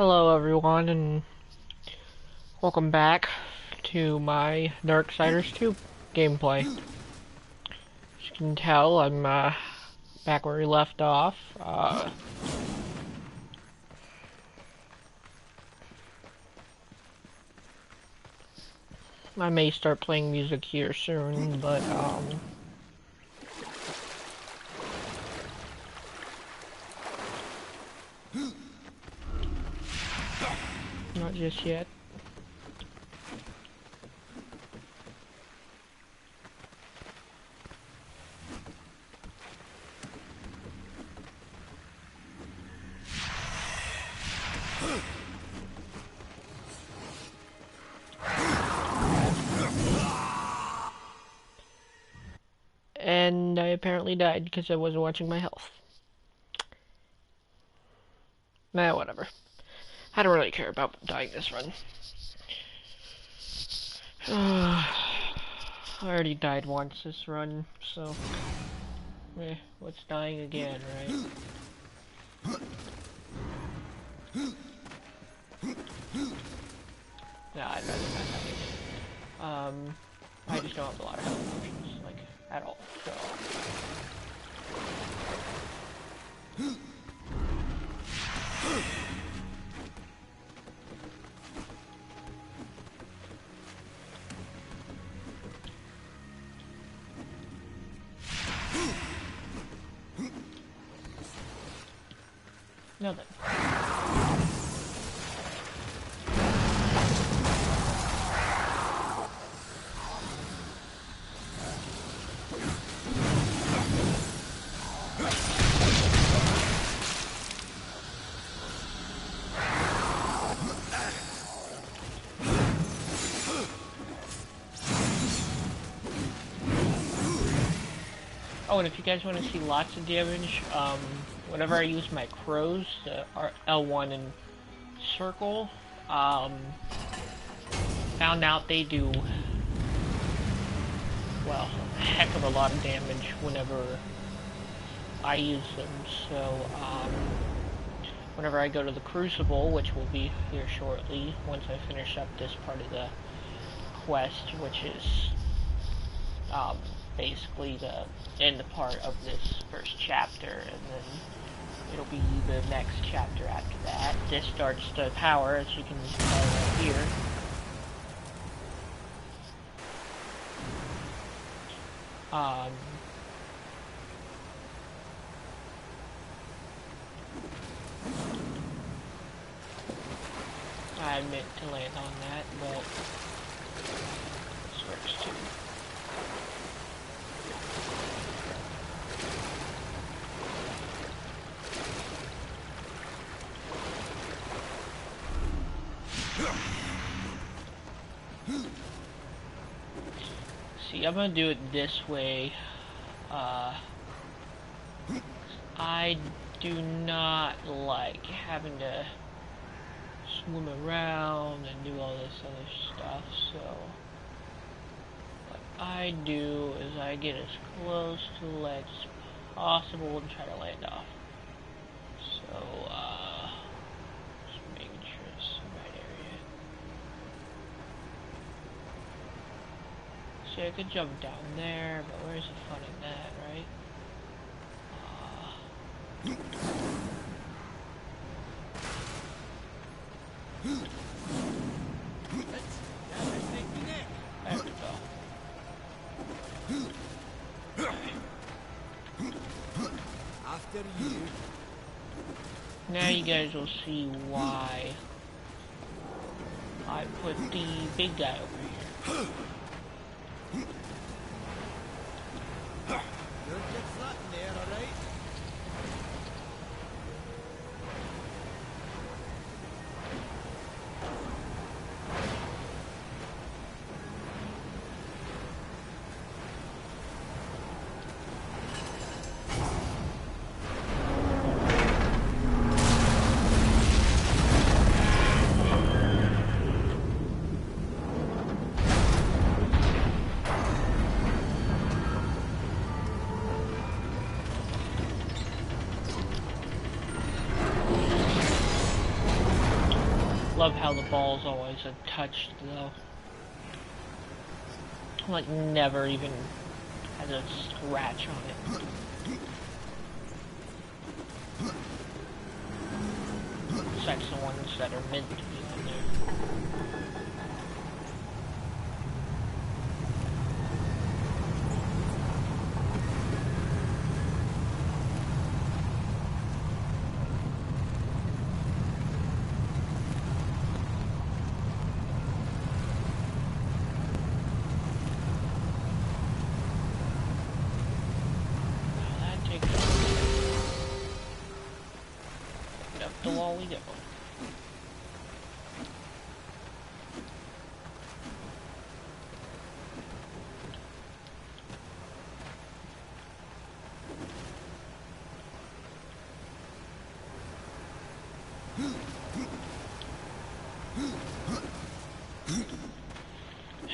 Hello everyone, and welcome back to my Darksiders 2 gameplay. As you can tell, I'm back where we left off. I may start playing music here soon, but not just yet. And I apparently died because I wasn't watching my health. Nah, whatever. I don't really care about dying this run. I already died once this run, so... what's dying again, right? Nah, I'd rather not die again. I just don't have a lot of health options, like, at all, so... Nothing. Oh, and if you guys want to see lots of damage, whenever I use my crows, the L1 and circle, found out they do, well, a heck of a lot of damage whenever I use them. So, whenever I go to the Crucible, which will be here shortly, once I finish up this part of the quest, which is, basically the end part of this first chapter, and then it'll be the next chapter after that. This starts the power, as you can tell right here. I meant to land on that, but this works too. See, I'm gonna do it this way. I do not like having to swim around and do all this other stuff, so what I do is I get as close to the ledge as possible and try to land off. So, just making sure it's the right area. See, I could jump down there, but where's the fun in that, right? There we go. After you. Now you guys will see why I put the big guy over here. You'll get flat in there, alright? Love how the ball's always untouched though. Like never even has a scratch on it. Besides the ones that are meant to be on there. Up the wall we go.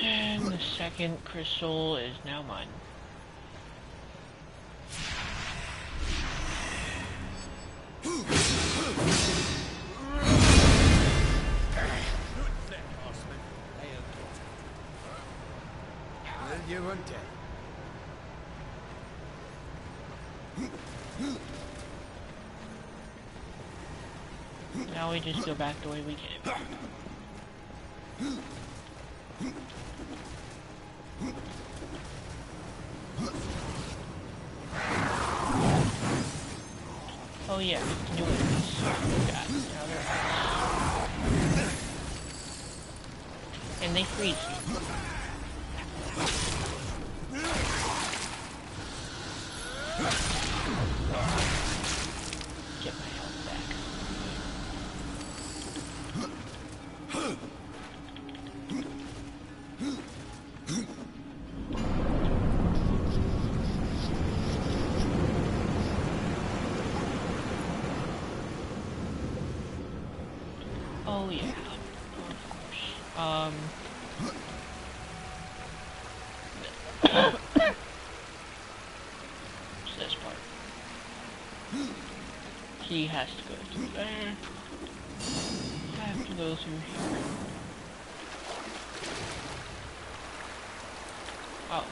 And the second crystal is now mine. You want it? Now we just go back the way we came. Oh yeah, we can do this. God, now they're nice. And they freeze you. Get my health back. Oh yeah, of course. It's this part. He has to go through there. I have to go through here. Oh,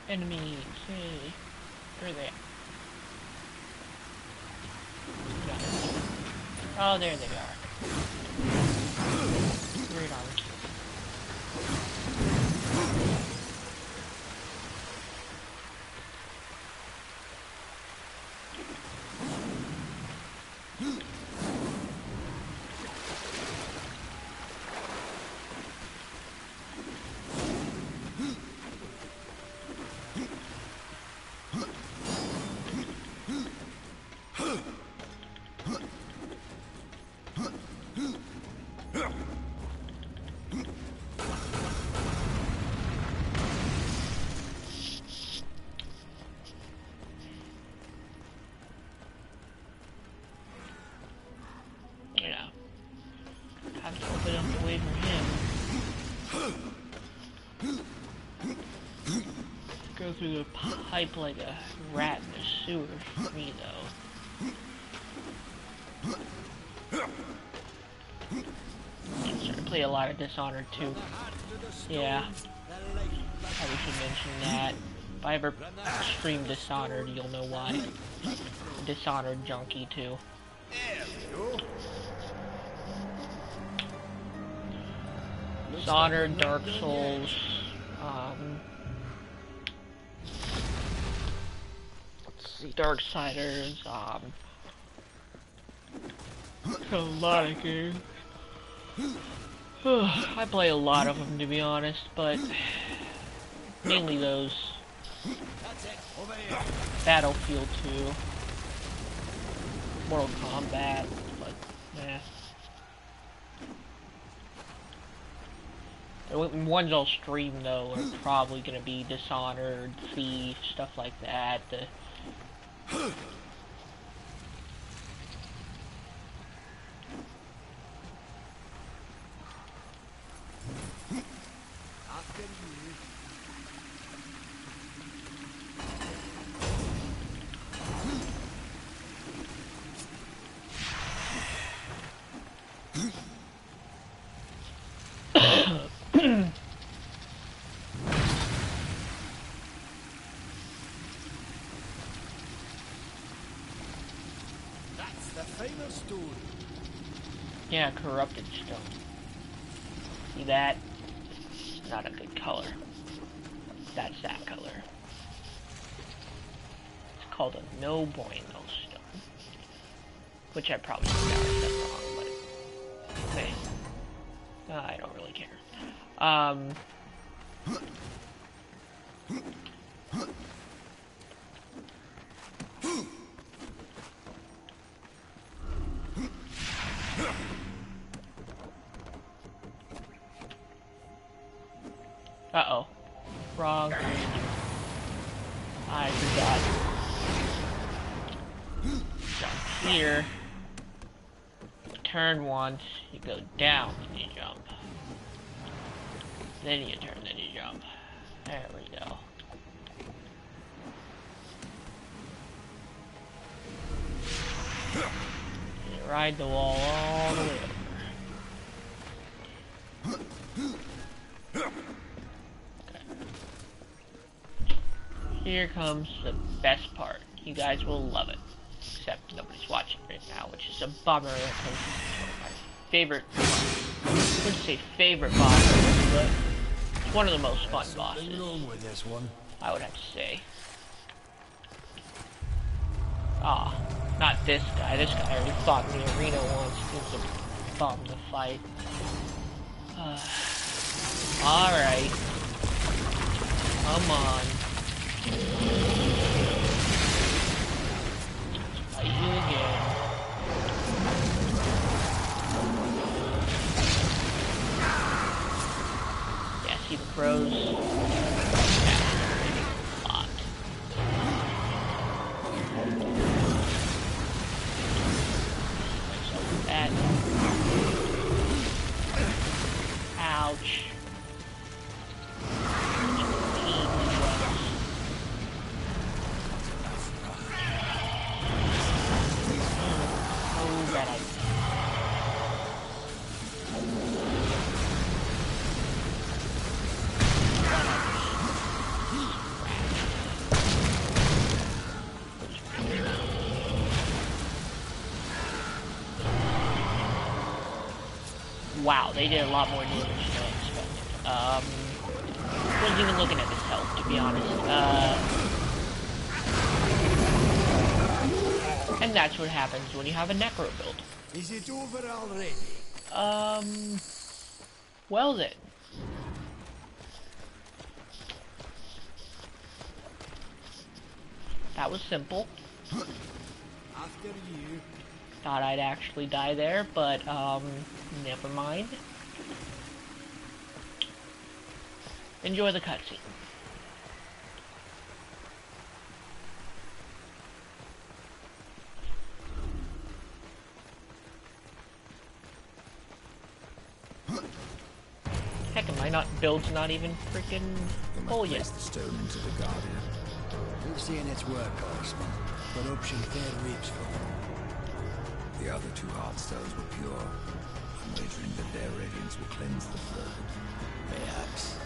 enemies, hey, where are they at? Oh, there they are. Great on. Yeah. Have to open up the way for him. Go through the pipe like a rat in the sewer for me, though. I'm starting to play a lot of Dishonored too. Yeah. Probably should mention that. If I ever stream Dishonored, you'll know why. Dishonored junkie too. Dishonored, Darksouls, let's see, Darksiders, a lot of games. I play a lot of them, to be honest, but mainly those. Battlefield 2, Mortal Kombat, but nah. The ones I'll stream though are probably gonna be Dishonored, Thief, stuff like that. That's the famous stone. Yeah, corrupted stone. See that? Not a good color. That's that color. It's called a no bueno stone. Which I probably said wrong, but hey. I don't really care. Uh-oh. Wrong. I forgot. Jump here. Turn once, you go down, then you jump. Then you turn, then you jump. There we go. You ride the wall all the way over. Okay. Here comes the best part. You guys will love it. Except nobody's watching right now, which is a bummer because it's one of my favorite, I wouldn't say favorite bosses, but it's one of the most fun bosses, With this one. I would have to say. Ah, not this guy. This guy already fought in the arena once. He was a bum to fight. Alright. Come on. Fight you again. Yeah, see the crows? A lot. So that. Ouch. Wow, they did a lot more damage than I expected. Wasn't even looking at his health, to be honest. And that's what happens when you have a necro build. Is it over already? Well then. That was simple. After you. Thought I'd actually die there, but, never mind. Enjoy the cutscene. Heck, am I not, build's not even freaking full yet. The stone into the garden. We've seen its work, Horseman. Corruption fair reaps for them. The other two heart cells were pure. I'm wagering that their radiance will cleanse the flood. Perhaps.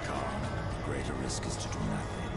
Calm. The greater risk is to do nothing.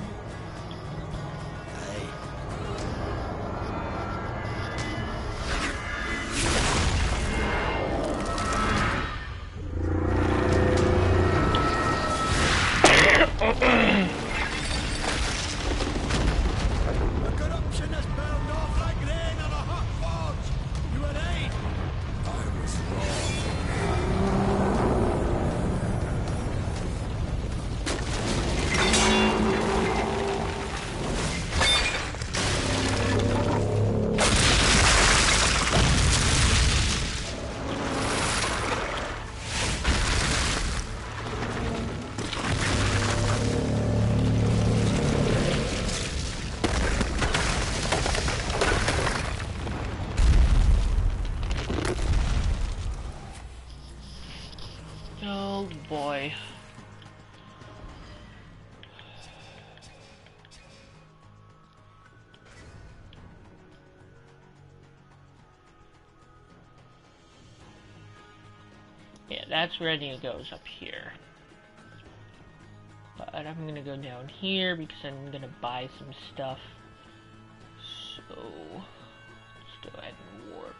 Oh boy. Yeah, that's where I think it goes, up here. But I'm gonna go down here because I'm gonna buy some stuff. So, let's go ahead and warp.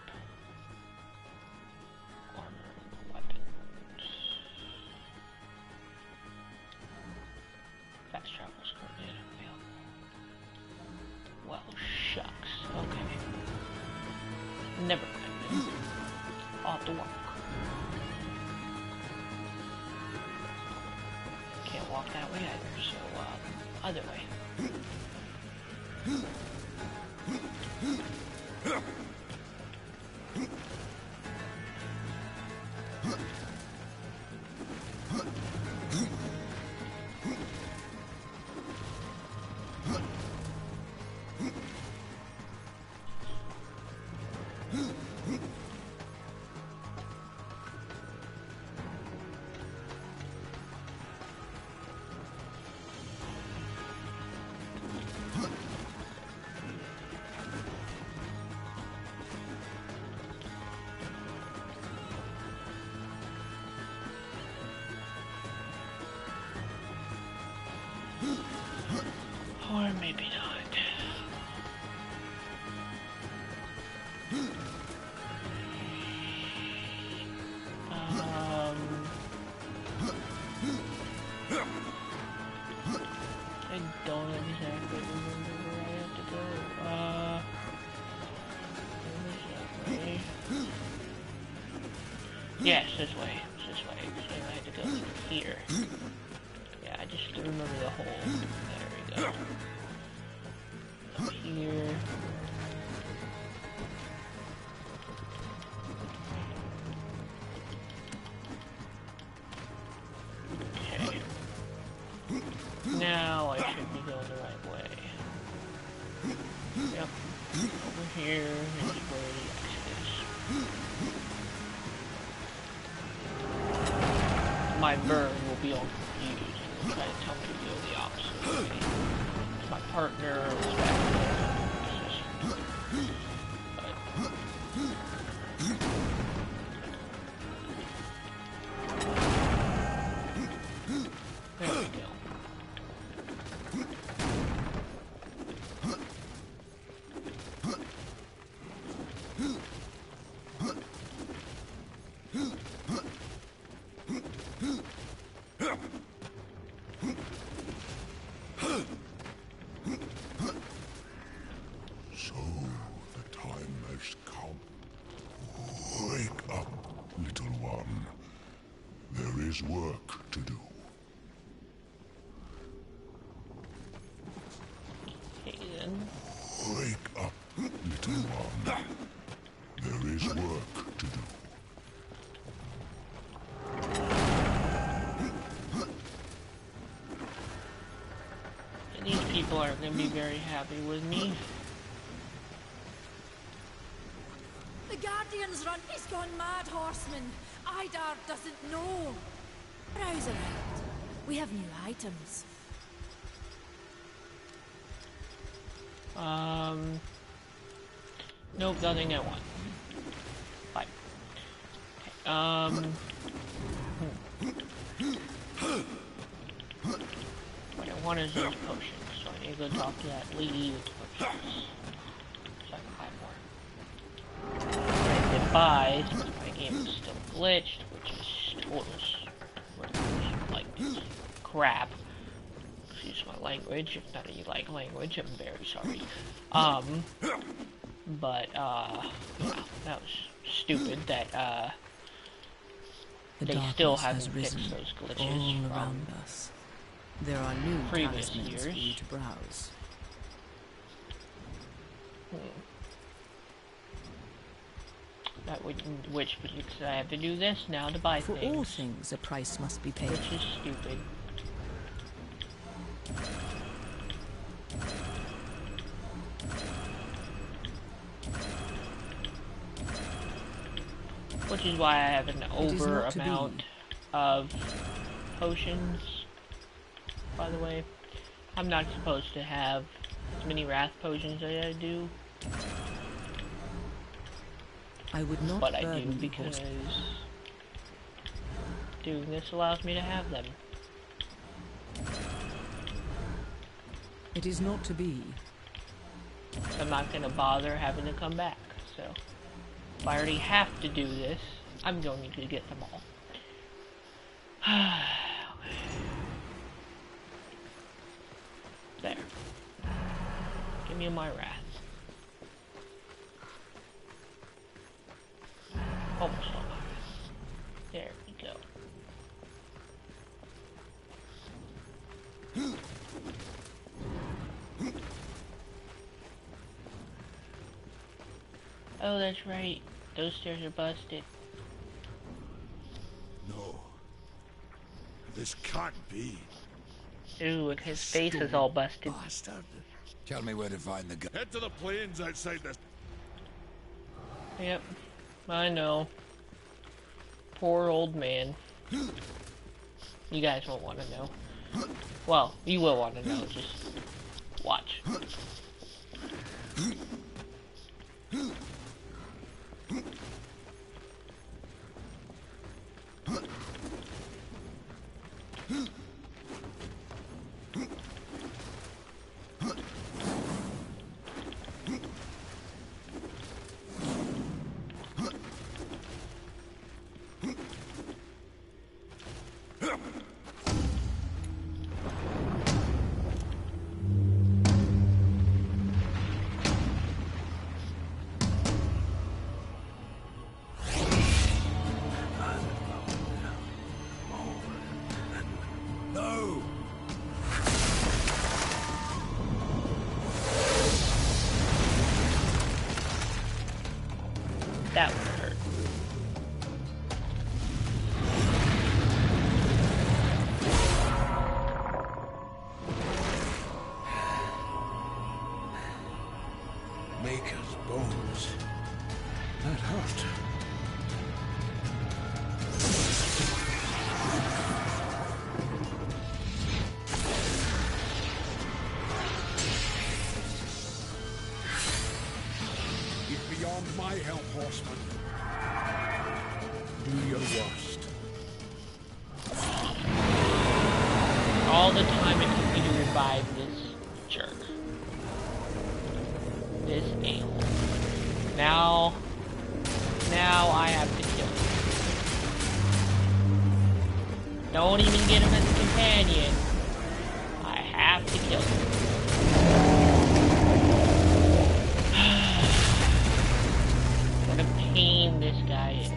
Armor and weapons. Fast travel's currently unavailable. Well, shucks. Okay. Never mind then. I'll have to walk. Can't walk that way either, so, other way. Or maybe not. I don't exactly remember where I have to go. Where is that way? Yes, this way. It's this way. So I had to go through here. Yeah, I just remember the hole. There we go. Up here. Okay. Now I should be going the right way. Yep. Over here is where the exit is. My bird will be all confused and will try to tell me to go the opposite way. My partner was back there. There we go. So the time has come. Wake up, little one. There is work to do. Okay then. Wake up, little one. There is work to do. These people aren't going to be very happy with me. The Guardian's run. He's gone mad, horseman. Idar doesn't know. Browse around. We have new items. Nope, nothing I want. Bye. Okay, what I want is those potions, so I need to go talk to that lady with the potions. So I can buy more. What I did buy, since my game is still glitched, which is total like crap. Excuse my language, if none of you like language, I'm very sorry. But, yeah, that was stupid that, they still haven't fixed those glitches all around us. There are new previous talismans for you years. to browse. That would, which because I have to do this now to buy For things, all things, a price must be paid. which is stupid. Which is why I have an over not to be. amount of potions. By the way, I'm not supposed to have as many wrath potions as I do, I would not but I burden do you, because horseman. Doing this allows me to have them. It is not to be. I'm not gonna bother having to come back, so if I already have to do this, I'm going to get them all. There. Give me my wrath. Almost all my wrath. There we go. Oh, that's right. Those stairs are busted. No. This can't be. Ooh, and his face is all busted. Bastard. Tell me where to find the gun. Head to the plains outside this. Yep, I know. Poor old man. You guys won't want to know. Well, you will want to know, just watch. No! That would hurt. Maker's bones. That hurt. He's beyond my help, horseman. Do your worst. All the time it took me to revive this jerk. This a-hole. Now I have to kill him. Don't even get him as a companion. I have to kill him. What a pain this guy is.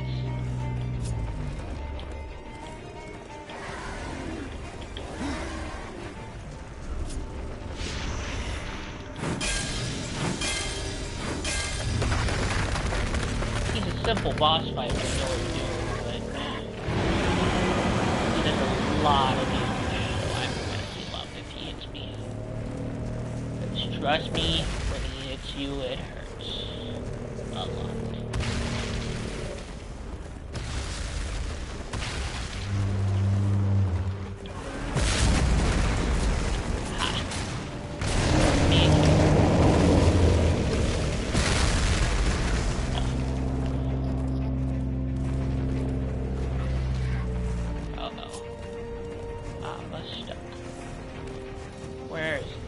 Simple boss fight, I know what to do, but he does a lot of damage. I'm actually love if he hits me. But trust me, when he hits you, it hurts a lot.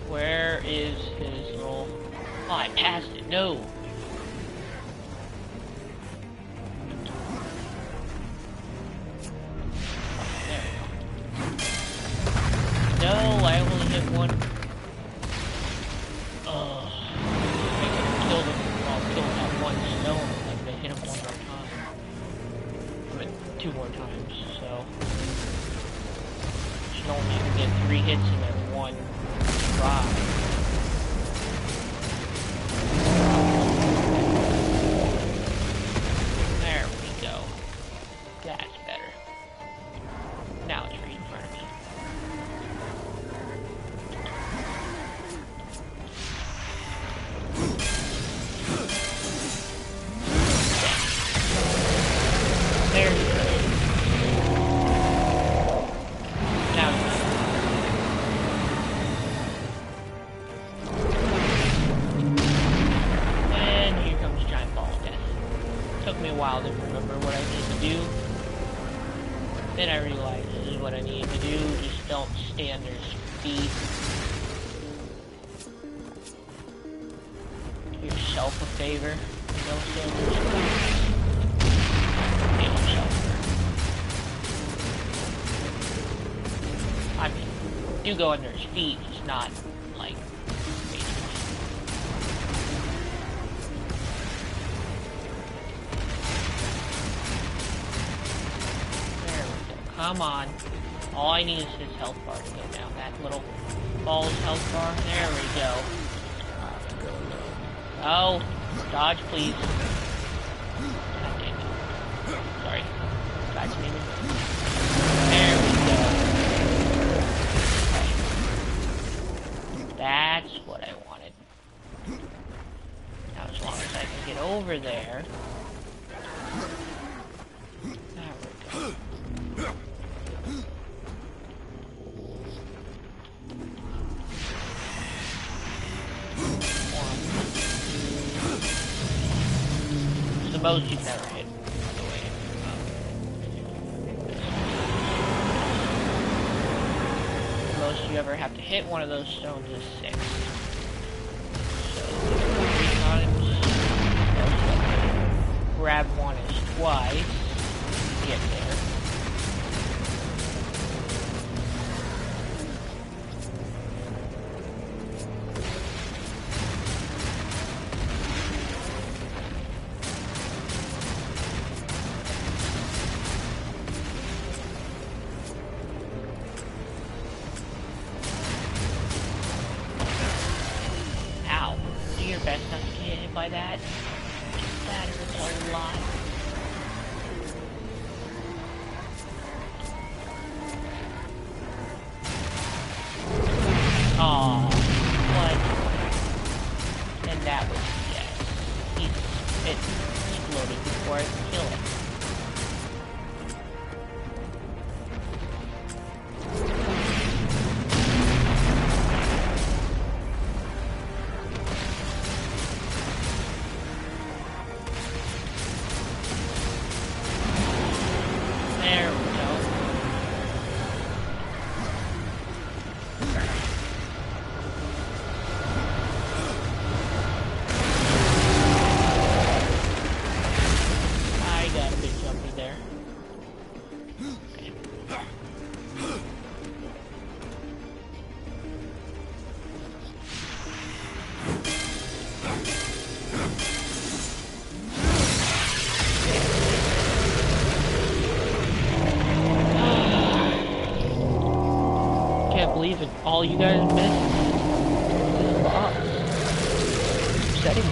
Where is his little... Oh, I passed it. No. There. No, I only hit one. I could have killed him. Well, killed that one stone. I could have hit him one more time. But 2 more times, so... Should only get 3 hits in that one try. There we go. That's better. Now it's right in front of me. There we go. Now it's and here comes Giant Ball of Death. Took me a while to remember what I need to do. Then I realized this is what I need to do. Just don't stay under his feet. Do yourself a favor. Don't stay under his feet. Get yourself hurt. I mean, do go under his feet, just not, like, basically. There we go. Come on. All I need is his health bar to go down. That little ball's health bar. There we go. Oh, dodge, please. God damn it. Sorry. Dodge me. There we go. Okay. That's what I wanted. Now, as long as I can get over there. There we go. It's the most you've ever hit, by the way. The most you ever have to hit one of those stones is 6. So, 3 times. Grab one is twice. Get there. Best not to get hit by that. That hurts a lot. Aww, what? And that was, yes. It exploded before I could kill it. Believe it. All you guys missed is the boss. Upsetting.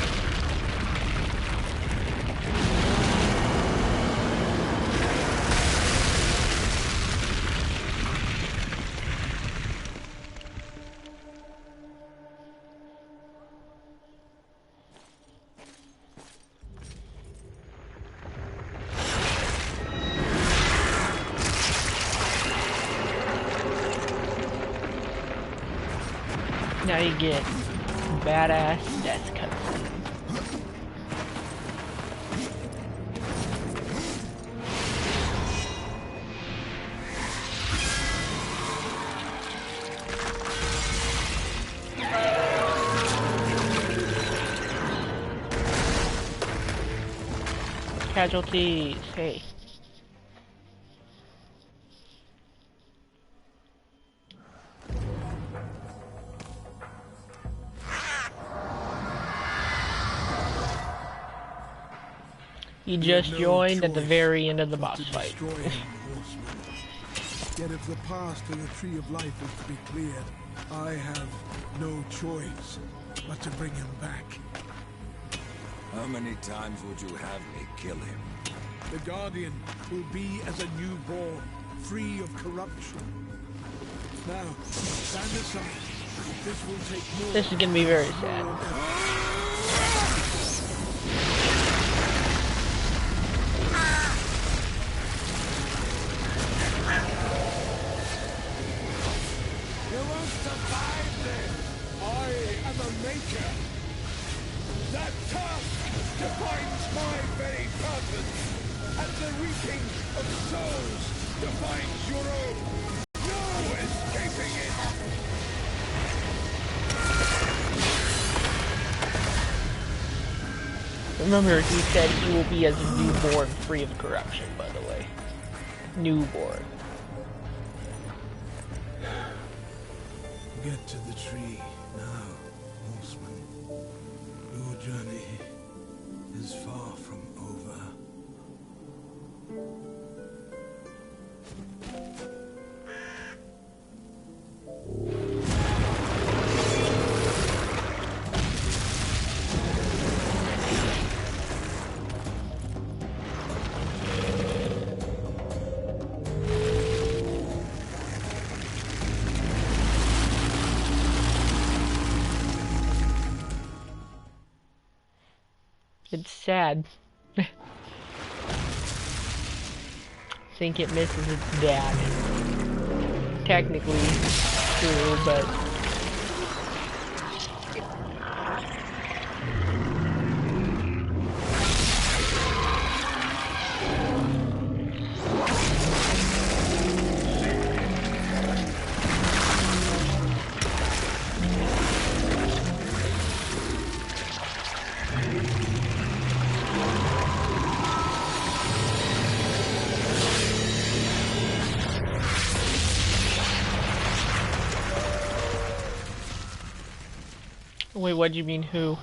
Now you get badass death cutscene. Casualties, hey. You just joined at the very end of the boss fight. Yet if the path to the Tree of Life is to be cleared, I have no choice but to bring him back. How many times would you have me kill him? The Guardian will be as a newborn, free of corruption. Now, stand aside. This will take more. This is gonna be very sad. You won't survive this! I am a maker! That task defines my very purpose! And the reaping of souls defines Remember, he said he will be as a newborn, free of corruption, by the way. Newborn. Get to the tree now, horseman. Your journey is far from over. It's sad. Think it misses its dad. Technically true, but wait, what do you mean who?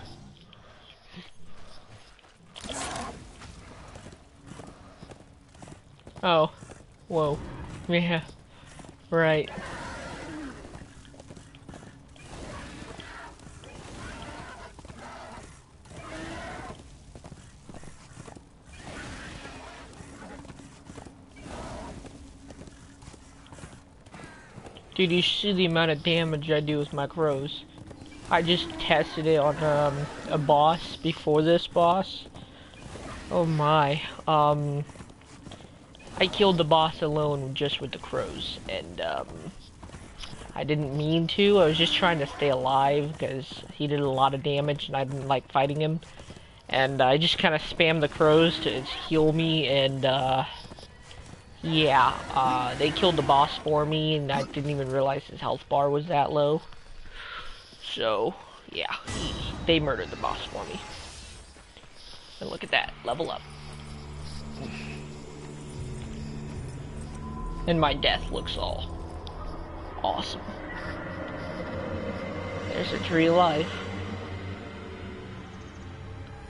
Oh. Whoa. Yeah. Right. Dude, you see the amount of damage I do with my crows. I just tested it on a boss before this boss. Oh my. I killed the boss alone just with the crows, and I didn't mean to. I was just trying to stay alive because he did a lot of damage and I didn't like fighting him. And I just kind of spammed the crows to heal me, and yeah, they killed the boss for me, and I didn't even realize his health bar was that low. So, yeah, they murdered the boss for me. And look at that, level up. And my death looks all awesome. There's a tree of life.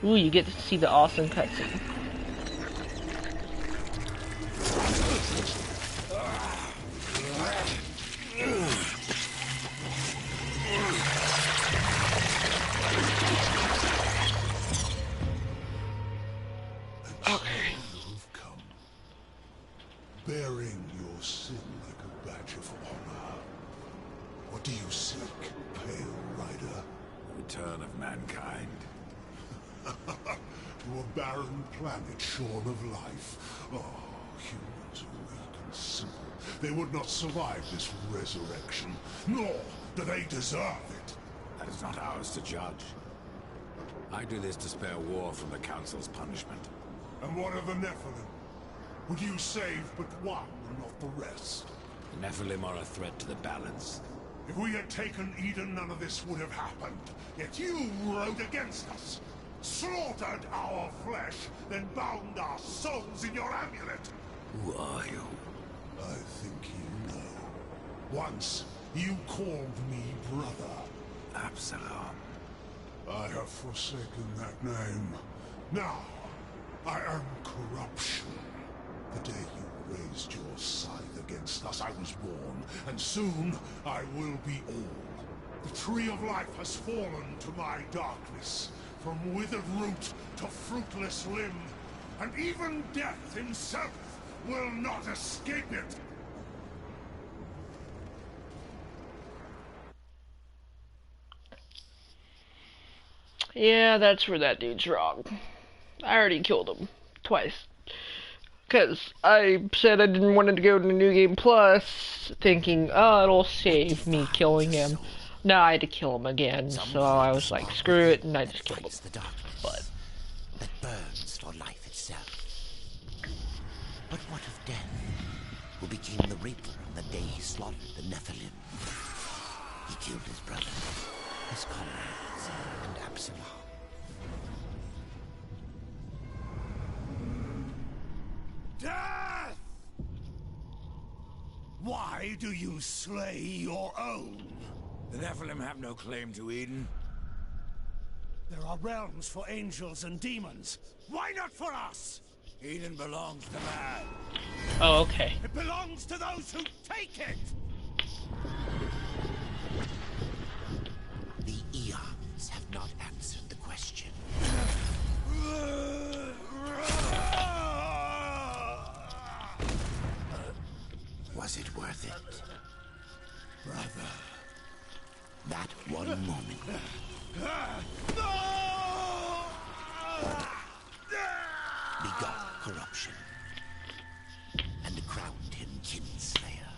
Ooh, you get to see the awesome cutscene. Bearing your sin like a badge of honor. What do you seek, Pale Rider? Return of mankind. To a barren planet shorn of life. Oh, humans are weak and simple. They would not survive this resurrection, nor do they deserve it. That is not ours to judge. I do this to spare war from the Council's punishment. And what of the Nephilim? Would you save but one and not the rest? The Nephilim are a threat to the balance. If we had taken Eden, none of this would have happened. Yet you rode against us, slaughtered our flesh, then bound our souls in your amulet. Who are you? I think you know. Once, you called me brother. Absalom. I have forsaken that name. Now, I am corruption. The day you raised your scythe against us, I was born, and soon I will be all. The tree of life has fallen to my darkness, from withered root to fruitless limb, and even death himself will not escape it. Yeah, that's where that dude's wrong. I already killed him twice. Because I said I didn't want to go to New Game Plus, thinking, oh, it'll save me killing him. No, I had to kill him again, so I was like, screw it, and I just killed him. But that burns for life itself. But what of death, who became the Reaper on the day he slaughtered the Nephilim? He killed his brother, his comrades, and Absalom. Why do you slay your own? The Nephilim have no claim to Eden. There are realms for angels and demons. Why not for us? Eden belongs to man. Oh, okay. It belongs to those who take it! The eons have not answered the question. Was it worth it? Brother. That one moment. Begot corruption. And crowned him Kinslayer.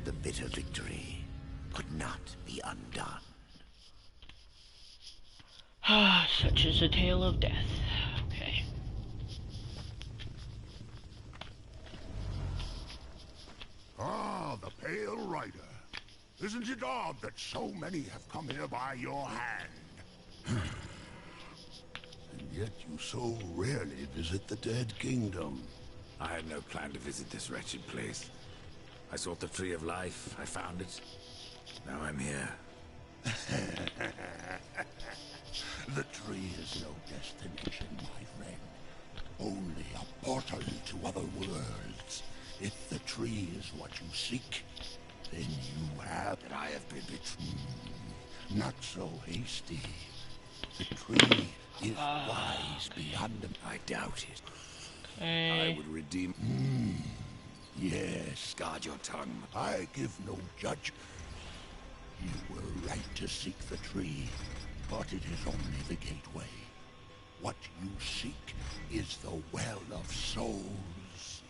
The bitter victory could not be undone. Such is a tale of death. Okay. Ah, the Pale Rider. Isn't it odd that so many have come here by your hand? And yet you so rarely visit the Dead Kingdom. I had no plan to visit this wretched place. I sought the Tree of Life. I found it. Now I'm here. The tree is no destination, my friend. Only a portal to other worlds. If the tree is what you seek, then you have... That I have been betrayed. Not so hasty. The tree is wise beyond... I doubt it. Okay. I would redeem... Yes, Guard your tongue. I give no judgment. You were right to seek the tree, but it is only the gateway. What you seek is the Well of Souls.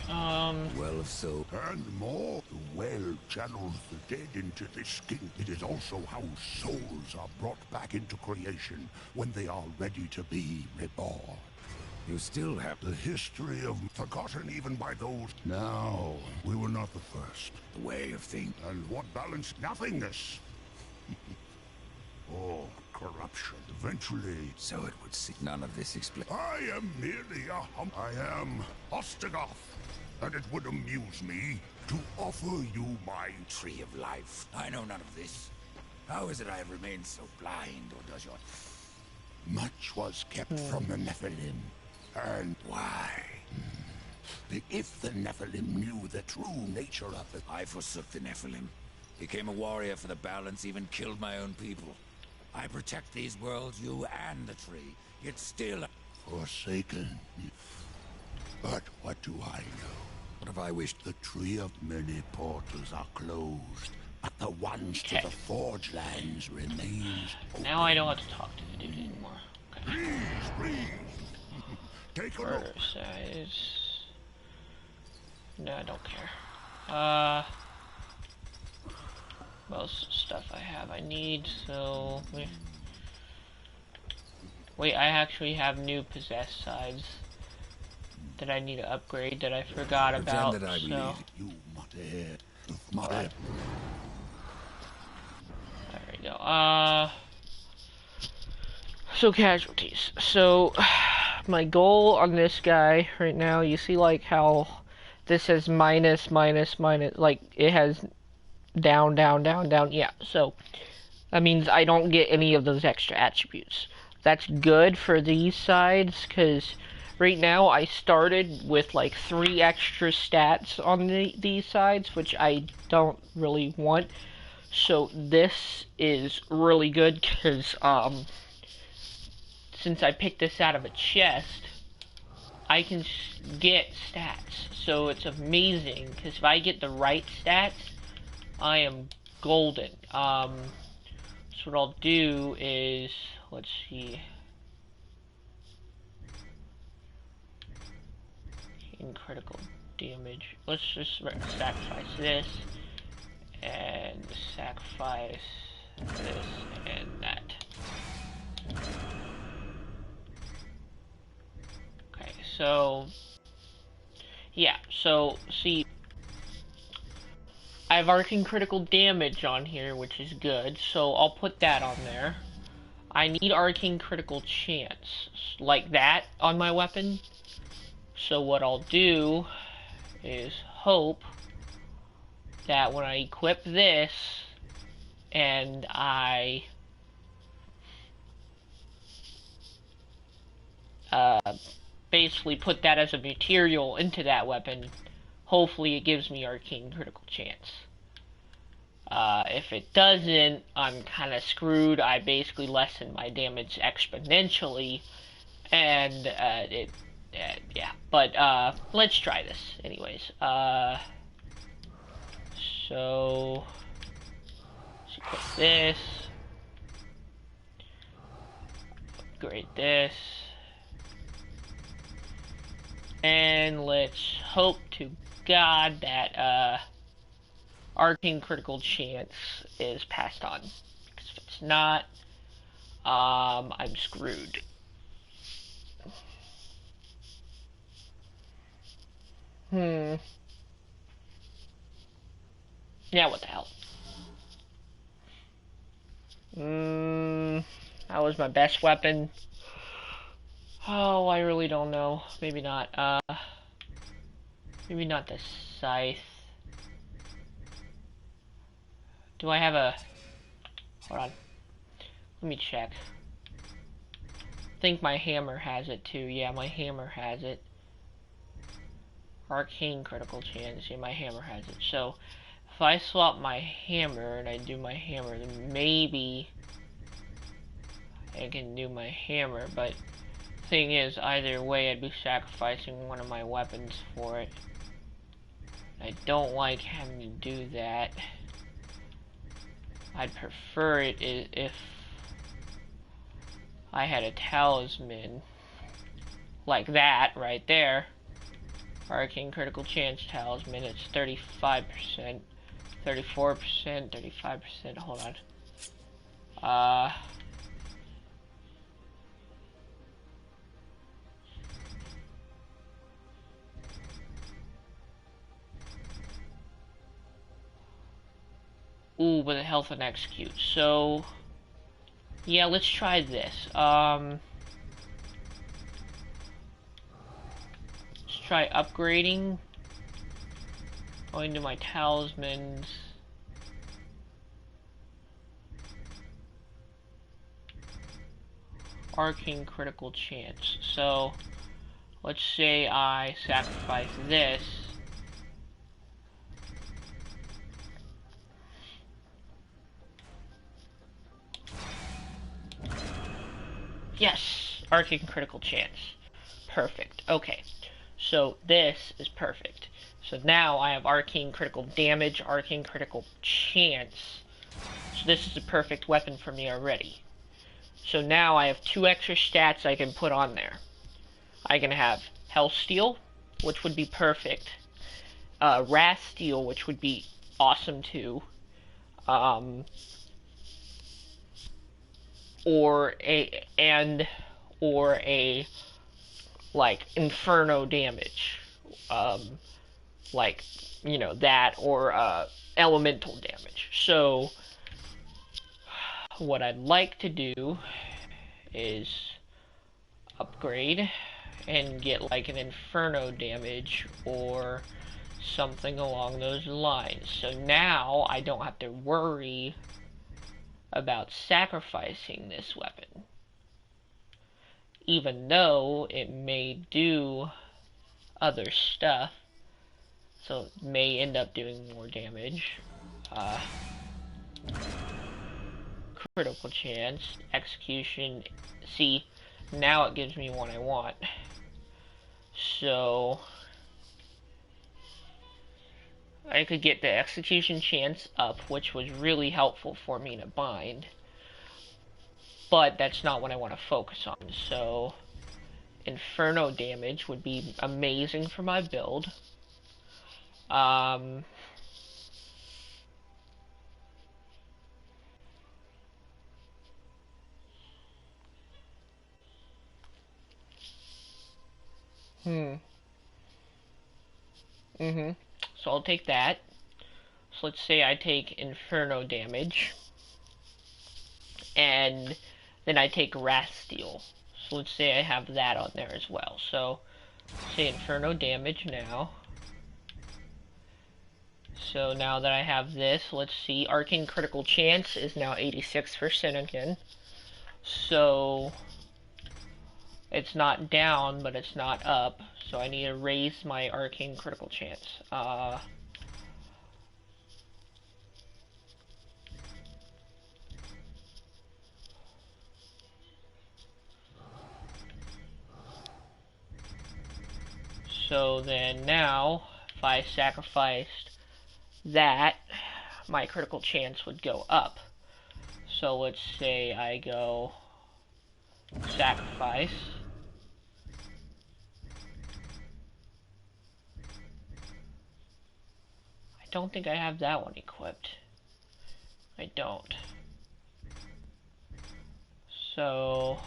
Well of soul. And more, the well channels the dead into this kingdom. It is also how souls are brought back into creation when they are ready to be reborn. You still have The history of forgotten even by those. Now, we were not the first. the way of things. And what balance? Nothingness. Or corruption. Eventually, So it would seem none of this explains. I am merely a I am Ostagoth, and it would amuse me to offer you my Tree of Life. I know none of this. How is it I have remained so blind, or does your... Much was kept from the Nephilim, and Why? if the Nephilim knew the true nature of it, I forsook the Nephilim. Became a warrior for the balance, even killed my own people. I protect these worlds, you and the tree. Yet still... forsaken. But what do I know? What have I wished? The tree of many portals are closed, but the ones to Okay. the Forge Lands remains open. Now I don't have to talk to the dude anymore. Okay. Please. Take a look. Murder size. No, I don't care. Most stuff I have I need, so... Wait, I actually have new possessed sides that I need to upgrade that I forgot about, that I so... believe. You motherhead. There we go. So casualties. So, my goal on this guy right now, you see like how this says minus, like it has down, yeah. So, that means I don't get any of those extra attributes. That's good for these sides, because right now I started with like 3 extra stats on these sides, which I don't really want. So this is really good, because since I picked this out of a chest, I can get stats. So it's amazing, because if I get the right stats, I am golden. So what I'll do is, let's see. In critical damage. Let's just sacrifice this, and sacrifice this, and that. Okay, so... yeah, so, see... I have arcane critical damage on here, which is good, so I'll put that on there. I need arcane critical chance, like that, on my weapon. So what I'll do is hope that when I equip this, and I basically put that as a material into that weapon, hopefully it gives me arcane critical chance. If it doesn't, I'm kind of screwed. I basically lessen my damage exponentially, and yeah. But let's try this anyways. So let's equip this, upgrade this, and let's hope to God that arcane critical chance is passed on. Because if it's not, I'm screwed. Yeah, what the hell? That was my best weapon. Oh, I really don't know. Maybe not. Maybe not the scythe. Do I have a... Hold on. Let me check. I think my hammer has it too. Yeah, my hammer has it. Arcane critical chance. Yeah, my hammer has it. So, if I swap my hammer and I do my hammer, then maybe I can do my hammer. But thing is, either way, I'd be sacrificing one of my weapons for it. I don't like having to do that. I'd prefer it if I had a talisman like that right there. Arcane critical chance talisman. It's 35%, 34%, 35%. Hold on. Ooh, but the health and execute. So, yeah, let's try this. Let's try upgrading. Going to my talismans. Arcane critical chance. So, let's say I sacrifice this. Yes! Arcane critical chance. Perfect. Okay. So this is perfect. So now I have arcane critical damage, arcane critical chance. So this is a perfect weapon for me already. So now I have 2 extra stats I can put on there. I can have Hell Steel, which would be perfect. Wrath Steel, which would be awesome too. Or a like Inferno damage, like, you know, that, or elemental damage. So what I'd like to do is upgrade and get like an Inferno damage or something along those lines. So now I don't have to worry about sacrificing this weapon, even though it may do other stuff, so it may end up doing more damage. Critical chance, execution. See, now it gives me what I want. So I could get the execution chance up, which was really helpful for me to bind. But that's not what I want to focus on. So Inferno damage would be amazing for my build. So I'll take that. let's say I take Inferno damage, and then I take Wrath Steel. So let's say I have that on there as well. So, say Inferno damage now. So now that I have this, let's see, Arcane Critical Chance is now 86% again. So, it's not down, but it's not up. So I need to raise my Arcane Critical Chance. So then now, if I sacrificed that, my critical chance would go up. So let's say I go sacrifice. I don't think I have that one equipped. I don't. So,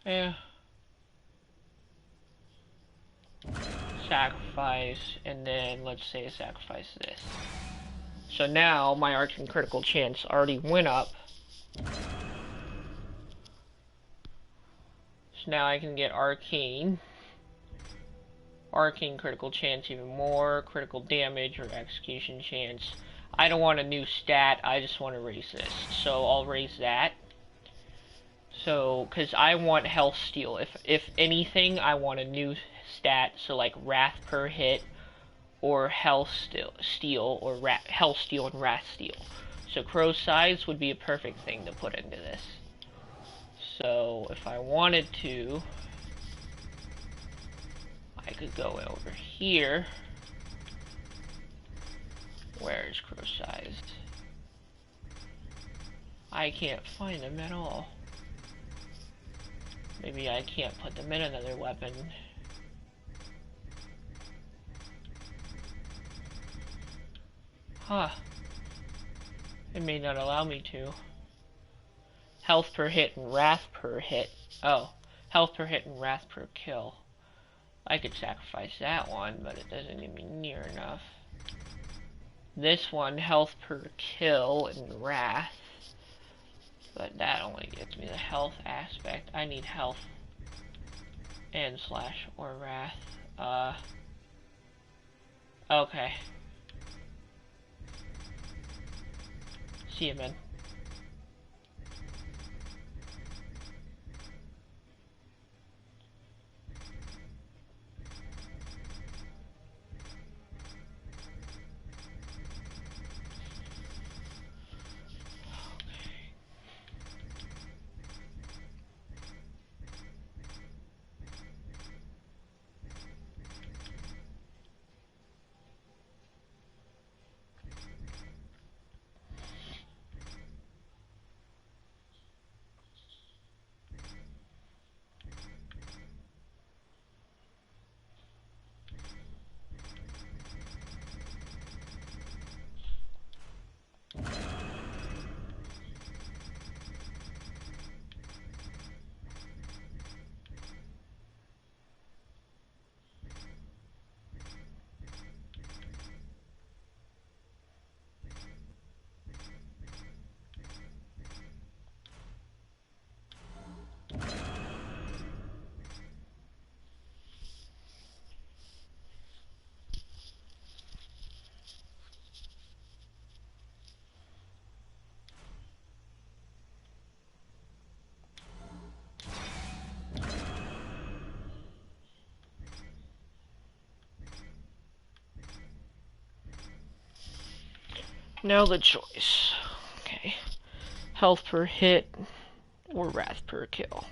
yeah. Sacrifice, and then let's say sacrifice this. So now my Arcane Critical Chance already went up. So now I can get Arcane Critical Chance even more, critical damage or execution chance. I don't want a new stat, I just want to raise this. So I'll raise that. So, because I want Health Steal. If anything, I want a new stat, so like Wrath per hit, or Health Steal, or Health Steal and Wrath Steal. So Crow's Size would be a perfect thing to put into this. So if I wanted to, I could go over here. Where's Crow's Size? I can't find them at all. Maybe I can't put them in another weapon. Huh. It may not allow me to. Health per hit and Wrath per hit. Oh. Health per hit and Wrath per kill. I could sacrifice that one, but it doesn't give me near enough. This one, Health per kill and Wrath. But that only gives me the health aspect. I need health and slash or Wrath. Okay. See you, man. Now the choice. Okay. Health per hit or Wrath per kill.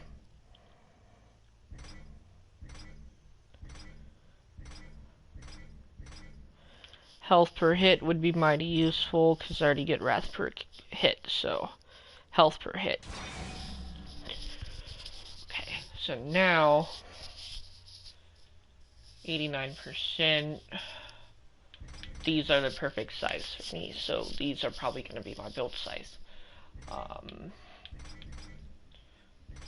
Health per hit would be mighty useful because I already get Wrath per hit, so health per hit. Okay, so now 89%. These are the perfect size for me, so these are probably going to be my build size.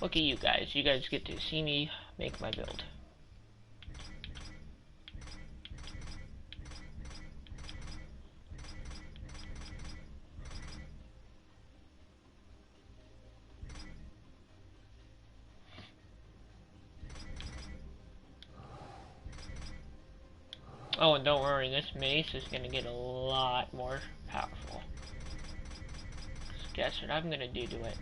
Look at you guys get to see me make my build. Oh, and don't worry, this mace is gonna get a lot more powerful. So guess what I'm gonna do to it?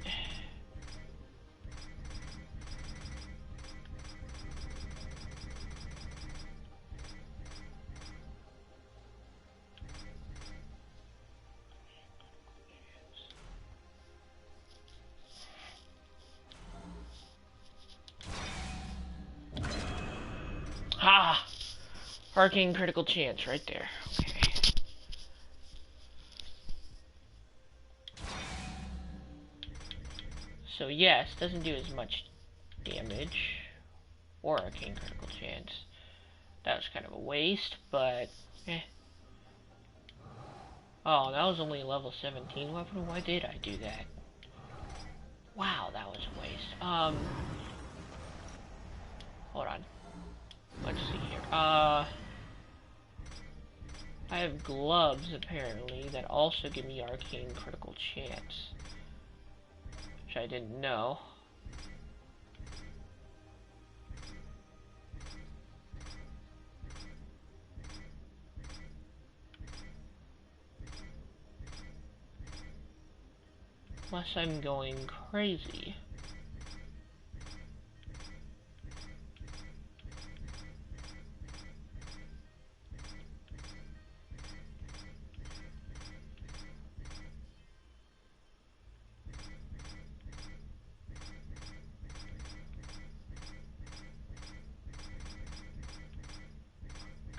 Ha! Arcane critical chance right there. Okay. So yes, doesn't do as much damage or arcane critical chance. That was kind of a waste, but eh. Oh, that was only a level 17 weapon. Why did I do that? Wow, that was a waste. Hold on. Let's see here. I have gloves apparently that also give me arcane critical chance, which I didn't know. Unless I'm going crazy.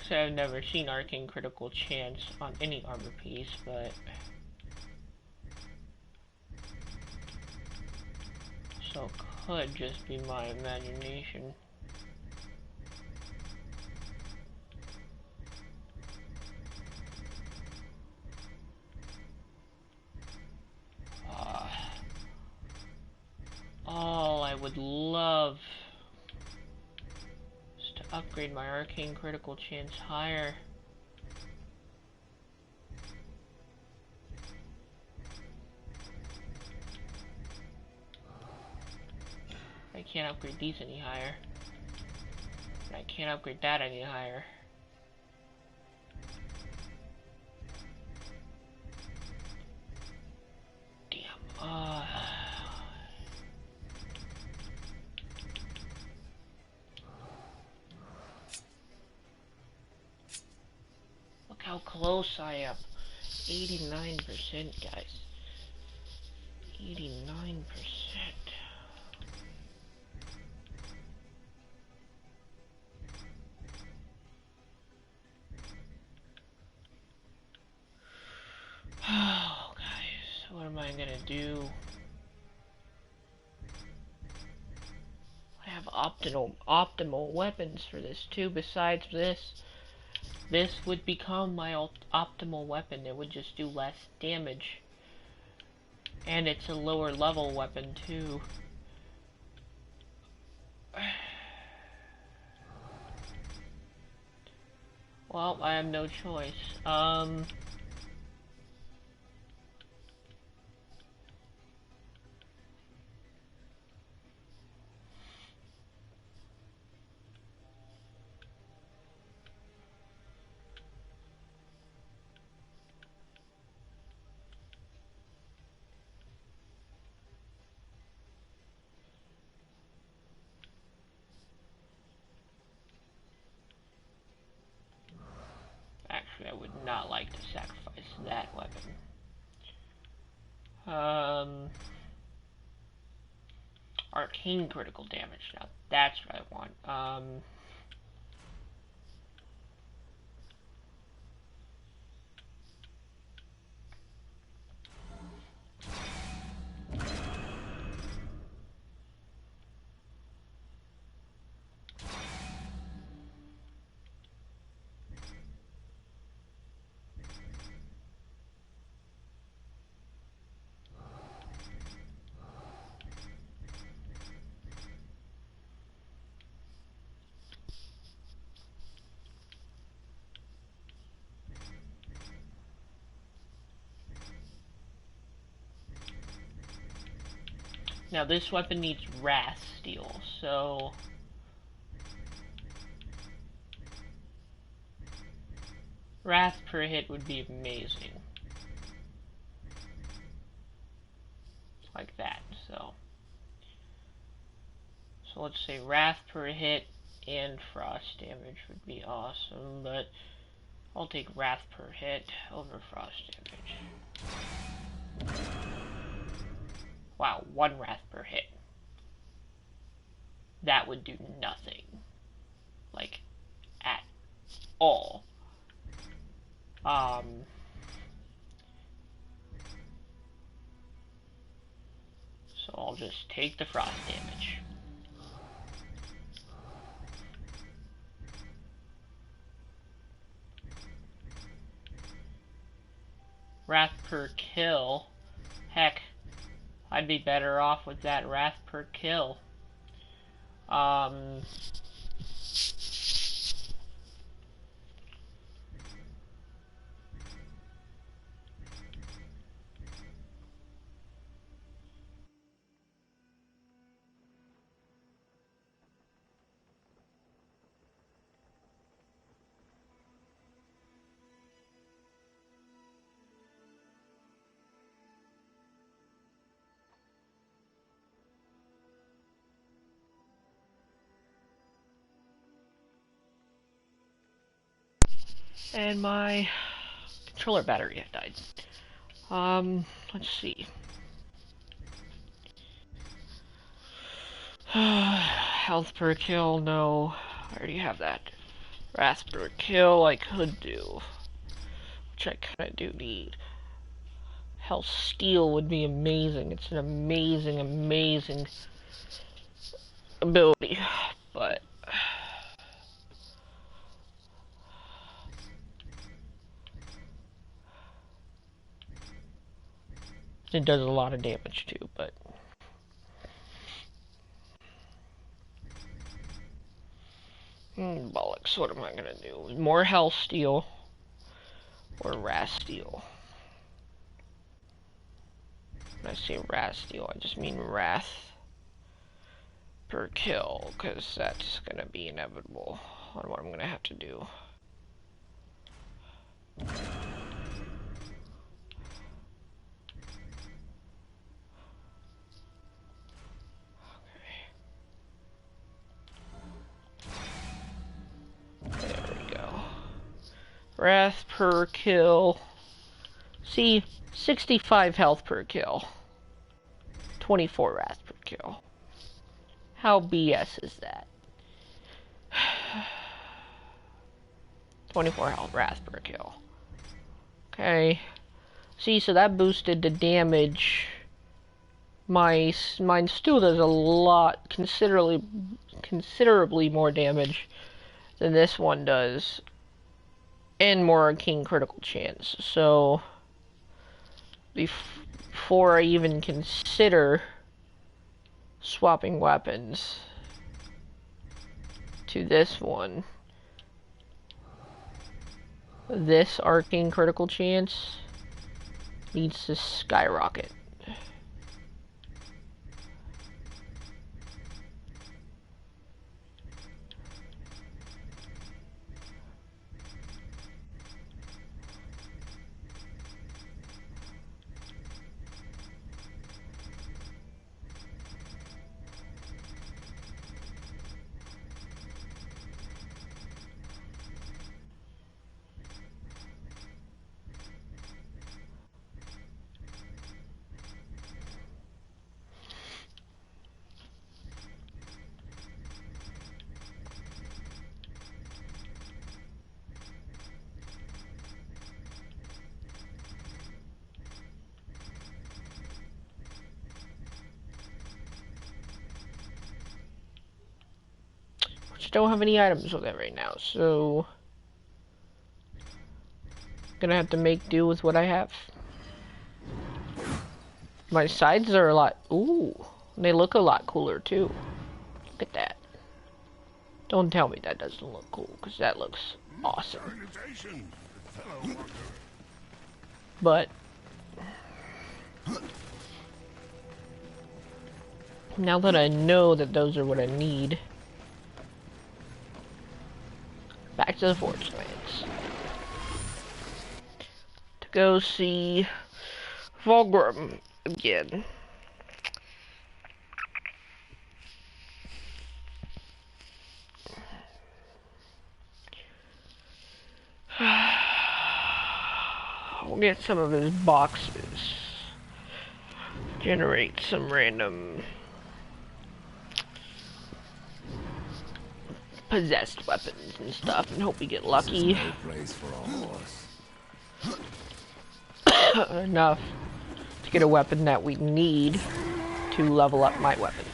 So I've never seen arcane critical chance on any armor piece, but so could just be my imagination. Oh, I would love to upgrade my arcane critical chance higher. I can't upgrade these any higher. And I can't upgrade that any higher. Damn. Look how close I am. 89%, guys. 89%. Oh, guys, what am I gonna do? I have optimal weapons for this too. Besides this would become my optimal weapon. It would just do less damage, and it's a lower level weapon too. Well, I have no choice. Actually, I would not like to sacrifice that weapon. Arcane critical damage. Now that's what I want. Now this weapon needs wrath steel, so Wrath per hit would be amazing. Like that, so let's say Wrath per hit and Frost damage would be awesome, but I'll take Wrath per hit over Frost damage. Wow, 1 Wrath per hit. That would do nothing. Like, at all. So I'll just take the Frost damage. Wrath per kill. Heck, I'd be better off with that Wrath per kill. And my controller battery had died. Let's see. Health per kill, no. I already have that. Wrath per kill, I could do. Which I kinda do need. Health steal would be amazing. It's an amazing, amazing ability. But it does a lot of damage too, but bollocks, what am I gonna do? More health steal or wrath steal? When I say wrath steal, I just mean wrath per kill, because that's gonna be inevitable on what I'm gonna have to do. Wrath per kill. See, 65 health per kill. 24 wrath per kill. How BS is that? 24 health wrath per kill. Okay. See, so that boosted the damage. Mine still does a lot, considerably more damage than this one does. And more arcane critical chance. So before I even consider swapping weapons to this one, this arcane critical chance needs to skyrocket. Don't have any items with it right now, so gonna have to make do with what I have. My sides are a lot, ooh, they look a lot cooler too. Look at that. Don't tell me that doesn't look cool, because that looks awesome. But now that I know that those are what I need, back to the forest lands. go see Volgrim again. We'll get some of his boxes. Generate some random possessed weapons and stuff, and hope we get lucky. No place for a horse. Enough to get a weapon that we need to level up my weapon.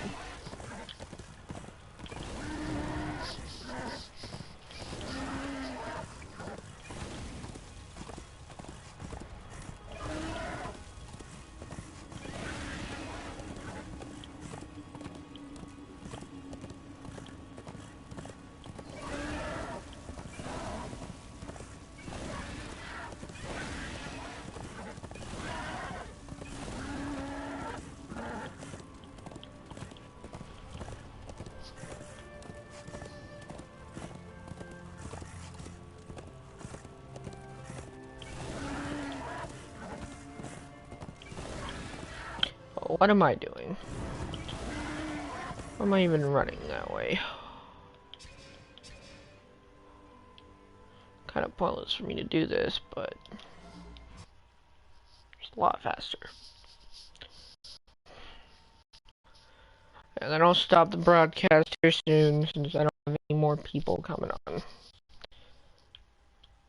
What am I doing? Why am I even running that way? Kind of pointless for me to do this, but it's a lot faster. And then I'll stop the broadcast here soon since I don't have any more people coming on. I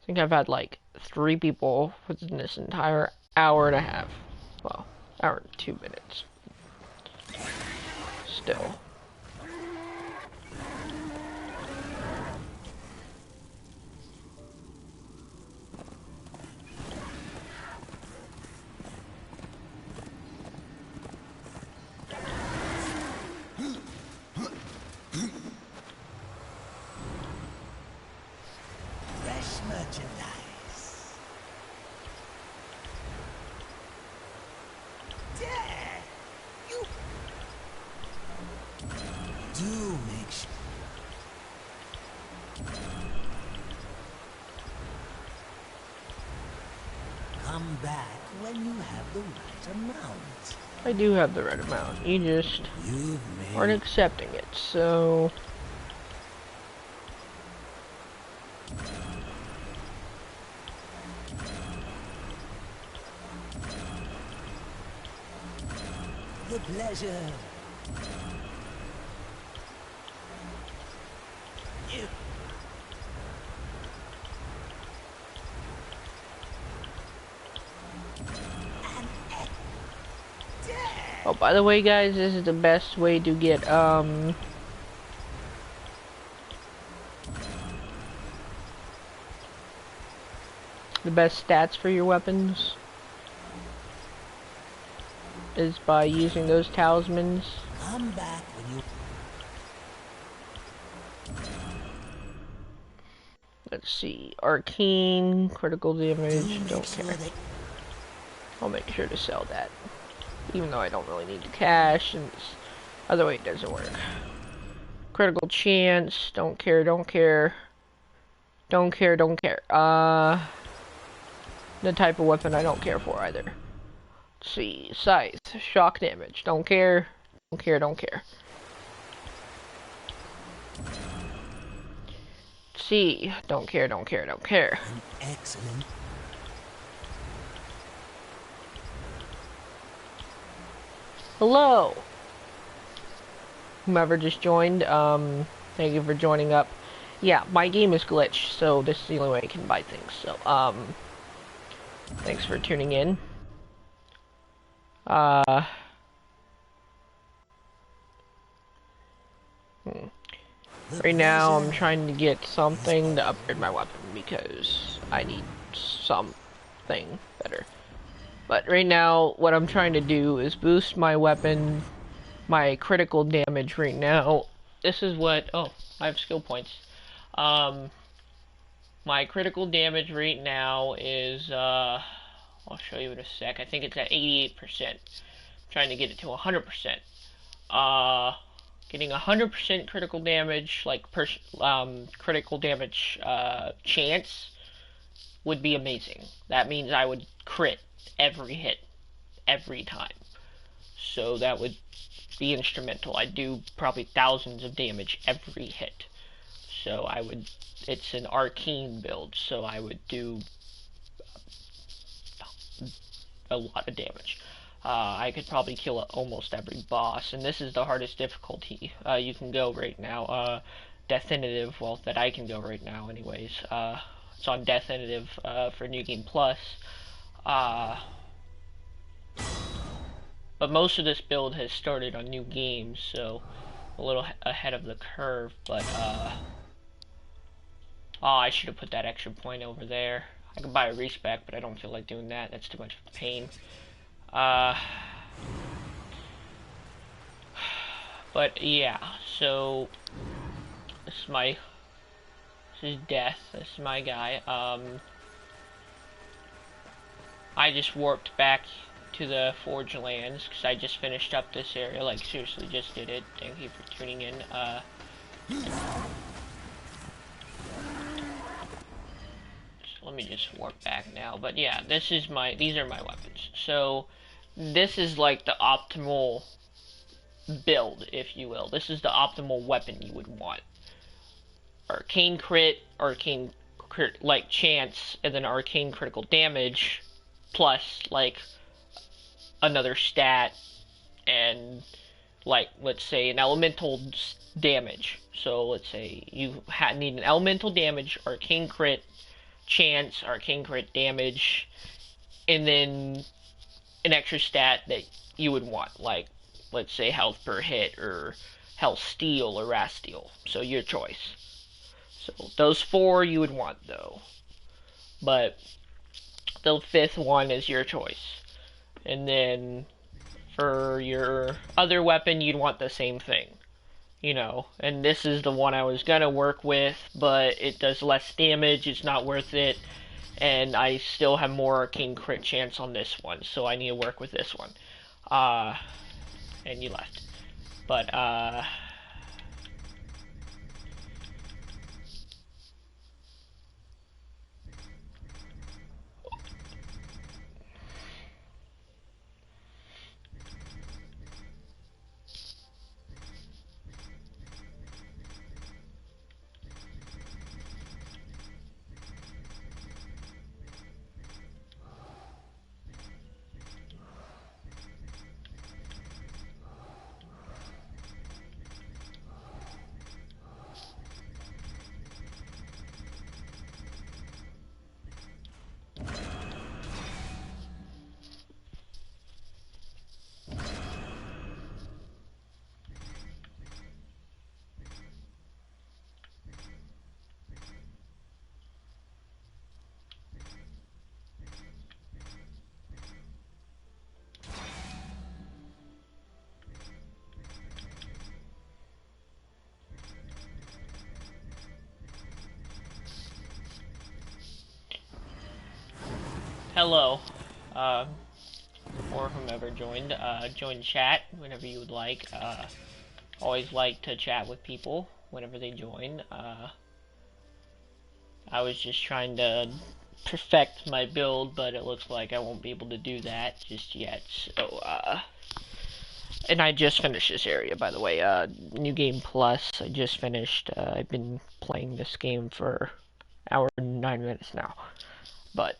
think I've had like 3 people within this entire hour and a half. Well, hour and 2 minutes. Still. Fresh merchandise. Yeah, you do make sure. Come back when you have the right amount. I do have the right amount. You just You've aren't made accepting it, so... the pleasure. You Oh, by the way, guys, this is the best way to get, the best stats for your weapons is by using those talismans. come back when you. Let's see, arcane, critical damage, Do don't make sure care. that I'll make sure to sell that, even though I don't really need the cash, and this other way it doesn't work. Critical chance, don't care, don't care. Don't care, don't care. The type of weapon I don't care for either. Let's see, size, shock damage, don't care, don't care, don't care. Let's see, don't care, don't care, don't care. an excellent. Hello! Whomever just joined, thank you for joining up. Yeah, my game is glitched, so this is the only way I can buy things, so, thanks for tuning in. Right now, I'm trying to get something to upgrade my weapon, because I need something better. But right now, what I'm trying to do is boost my weapon, my critical damage right now. This is what, oh, I have skill points. My critical damage right now is, I'll show you in a sec. I think it's at 88%. I'm trying to get it to 100%. Getting 100% critical damage, like, critical damage, chance would be amazing. That means I would crit every hit, every time. So that would be instrumental. I'd do probably thousands of damage every hit. So I would, it's an arcane build, so I would do a lot of damage. I could probably kill almost every boss, and this is the hardest difficulty you can go right now. Definitive, well, that I can go right now anyways. It's on Definitive for New Game Plus. But most of this build has started on new games, so a little ahead of the curve, but oh, I should have put that extra point over there. I could buy a respec, but I don't feel like doing that. That's too much of a pain. But yeah, so this is Death. This is my guy. I just warped back to the Forge Lands because I just finished up this area. Like, seriously, just did it. Thank you for tuning in. Let me just warp back now. But yeah, these are my weapons. So this is like the optimal build, if you will. This is the optimal weapon you would want. Arcane crit like chance, and then arcane critical damage, plus like another stat, and like, let's say an elemental damage. So let's say you need an elemental damage, arcane crit, chance, arcane crit damage, and then an extra stat that you would want, like, let's say health per hit, or health steal, or wrath steal. So your choice. So those 4 you would want, though. But the 5th one is your choice. And then for your other weapon, you'd want the same thing. You know, and this is the one I was gonna work with, but it does less damage, it's not worth it, and I still have more arcane crit chance on this one, so I need to work with this one. And you left. But, hello, or whomever joined, join chat whenever you would like. Always like to chat with people whenever they join. I was just trying to perfect my build, but it looks like I won't be able to do that just yet, so, and I just finished this area, by the way. New Game Plus, I just finished. I've been playing this game for an hour and 9 minutes now, but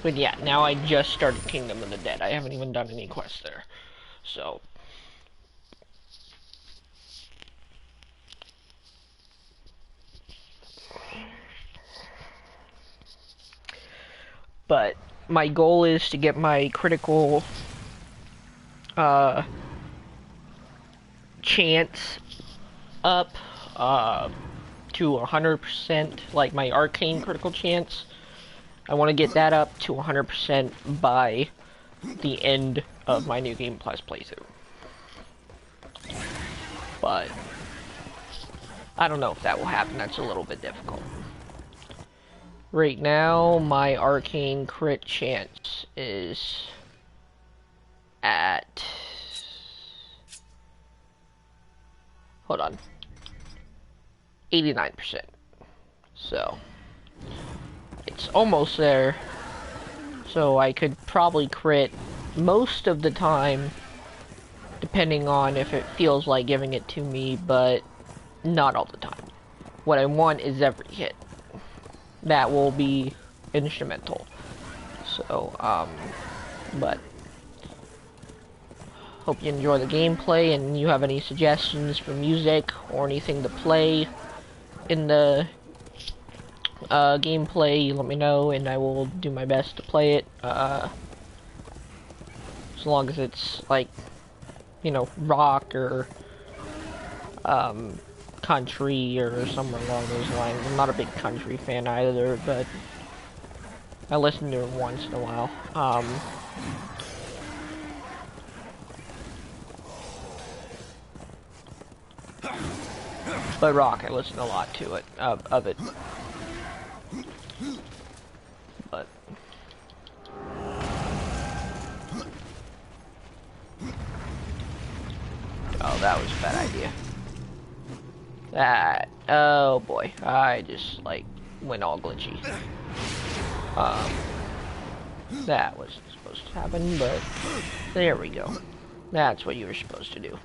but yeah, now I just started Kingdom of the Dead. I haven't even done any quests there, so. But my goal is to get my critical chance up to 100%, like my arcane critical chance. I want to get that up to 100% by the end of my New Game Plus playthrough. But I don't know if that will happen. That's a little bit difficult. Right now, my arcane crit chance is at... Hold on. 89%. So, it's almost there. So I could probably crit most of the time, depending on if it feels like giving it to me, but not all the time. What I want is every hit. That will be instrumental. So, but hope you enjoy the gameplay, and you have any suggestions for music or anything to play in the gameplay, let me know, and I will do my best to play it, as long as it's, like, you know, rock or, country or somewhere along those lines. I'm not a big country fan either, but I listen to it once in a while. But rock, I listen a lot to it, of it. But oh, that was a bad idea. That, oh boy, I just like went all glitchy. That wasn't supposed to happen, but there we go. That's what you were supposed to do.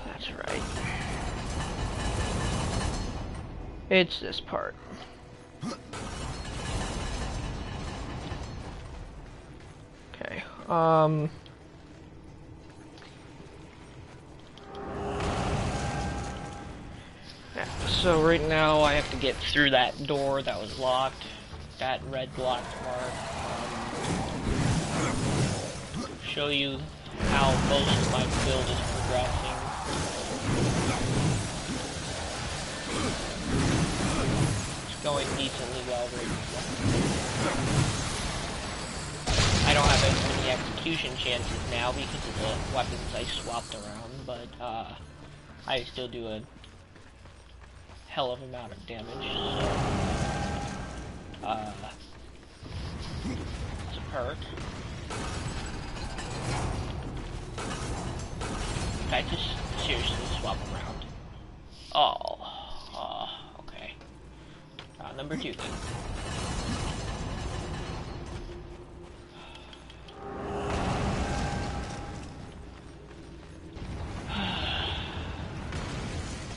That's right. It's this part. Okay, yeah, so right now I have to get through that door that was locked, that red block mark, show you how most of my build is progressing. It's going decently well right now. I don't have as many execution chances now because of the weapons I swapped around, but I still do a hell of an amount of damage, so it's a perk. I just seriously swap around. Okay. Number 2 then.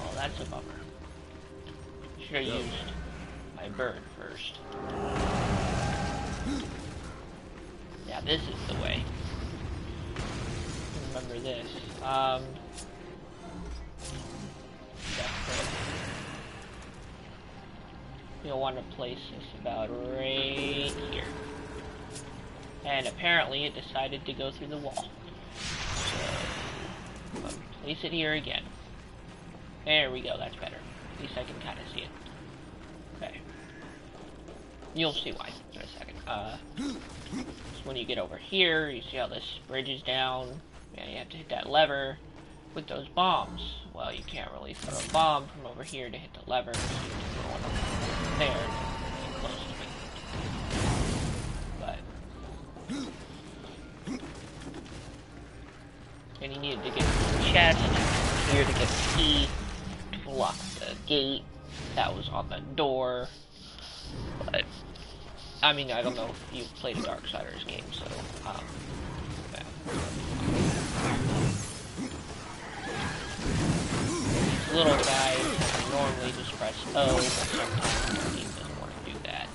Oh, that's a bummer. Should have used my bird first. Yeah, this is the way. Remember this. You'll want to place this about right here. And apparently it decided to go through the wall. So, place it here again. There we go, that's better. At least I can kind of see it. Okay. You'll see why in a second. So when you get over here, you see how this bridge is down, and you have to hit that lever with those bombs. Well, you can't really throw a bomb from over here to hit the lever, so you have to throw one over there to get close to it. But and you needed to get the chest here to get the key to lock the gate that was on the door. But I mean, I don't know if you've played a Darksiders game, so yeah. These little guys normally just press O, but sometimes the game doesn't want to do that.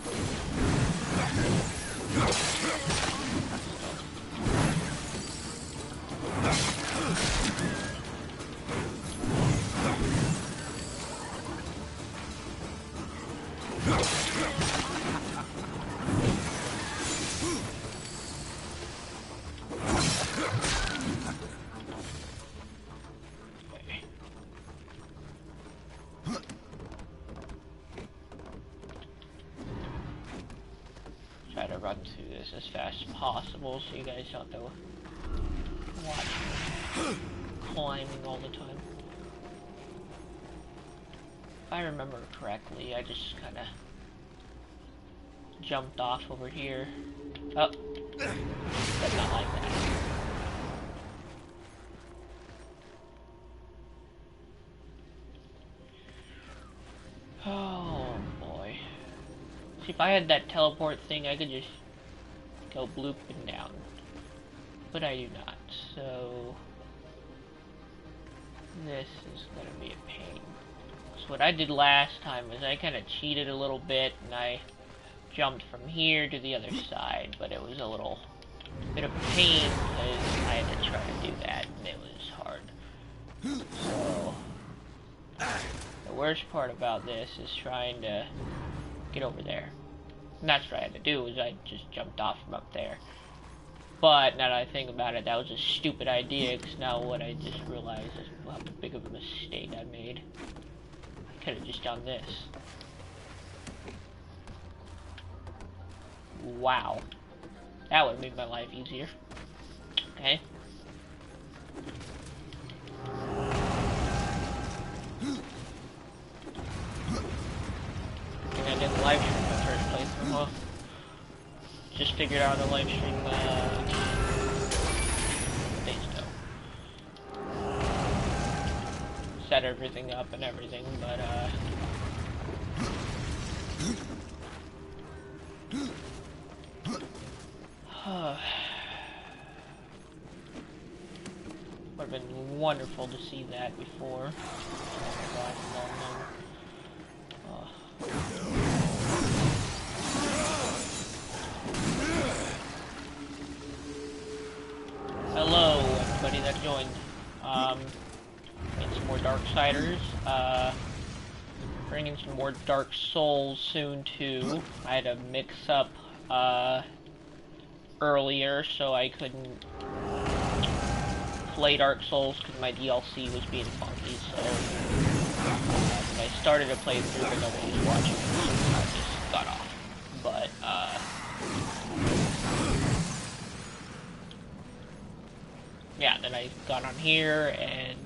run through this as fast as possible so you guys don't have to watch me climbing all the time. If I remember correctly, I just kind of jumped off over here. Oh, but not like that. Oh boy. See, if I had that teleport thing, I could just go blooping down. But I do not, so this is gonna be a pain. So what I did last time was I kind of cheated a little bit, and I jumped from here to the other side, but it was a little bit of a pain because I had to try to do that, and it was hard. So the worst part about this is trying to get over there. And that's what I had to do, is I just jumped off from up there. But now that I think about it, that was a stupid idea, because now what I just realized is how big of a mistake I made. I could have just done this. Wow. That would have made my life easier. Okay. I did the live stream in the first place. Well, just figured out the live stream days ago. Set everything up and everything, but would have been wonderful to see that before. Oh my god, hello, everybody that joined. It's more Darksiders. Bringing some more Darksouls soon too. I had a mix-up earlier, so I couldn't play Darksouls because my DLC was being funky. So I started a playthrough, but nobody was watching, so I just got off. But yeah, then I got on here and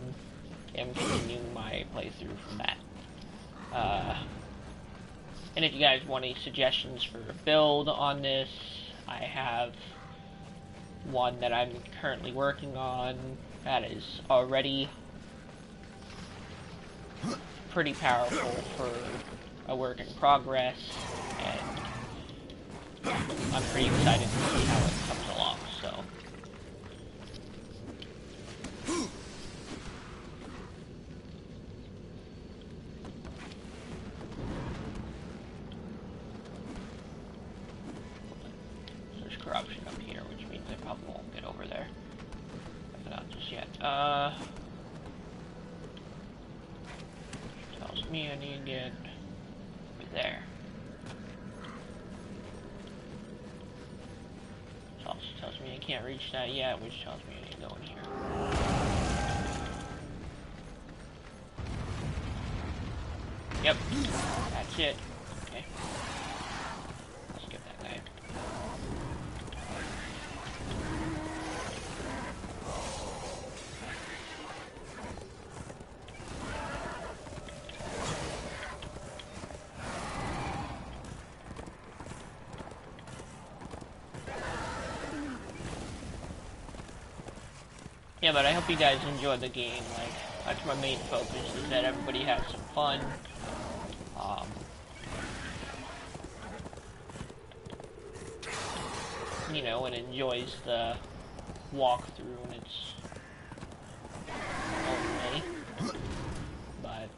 am continuing my playthrough from that. And if you guys want any suggestions for a build on this, I have one that I'm currently working on that is already pretty powerful for a work in progress, and I'm pretty excited to see how it comes along, so. There's corruption up here, which means I probably won't get over there. But not just yet. Tells me I need to get over there. It also tells me I can't reach that yet, which tells me I need to go in here. Yep, that's it. Okay. Let's get that guy. Yeah, but I hope you guys enjoy the game. Like, that's my main focus, is that everybody has some fun. You know, and enjoys the walkthrough in its own way. But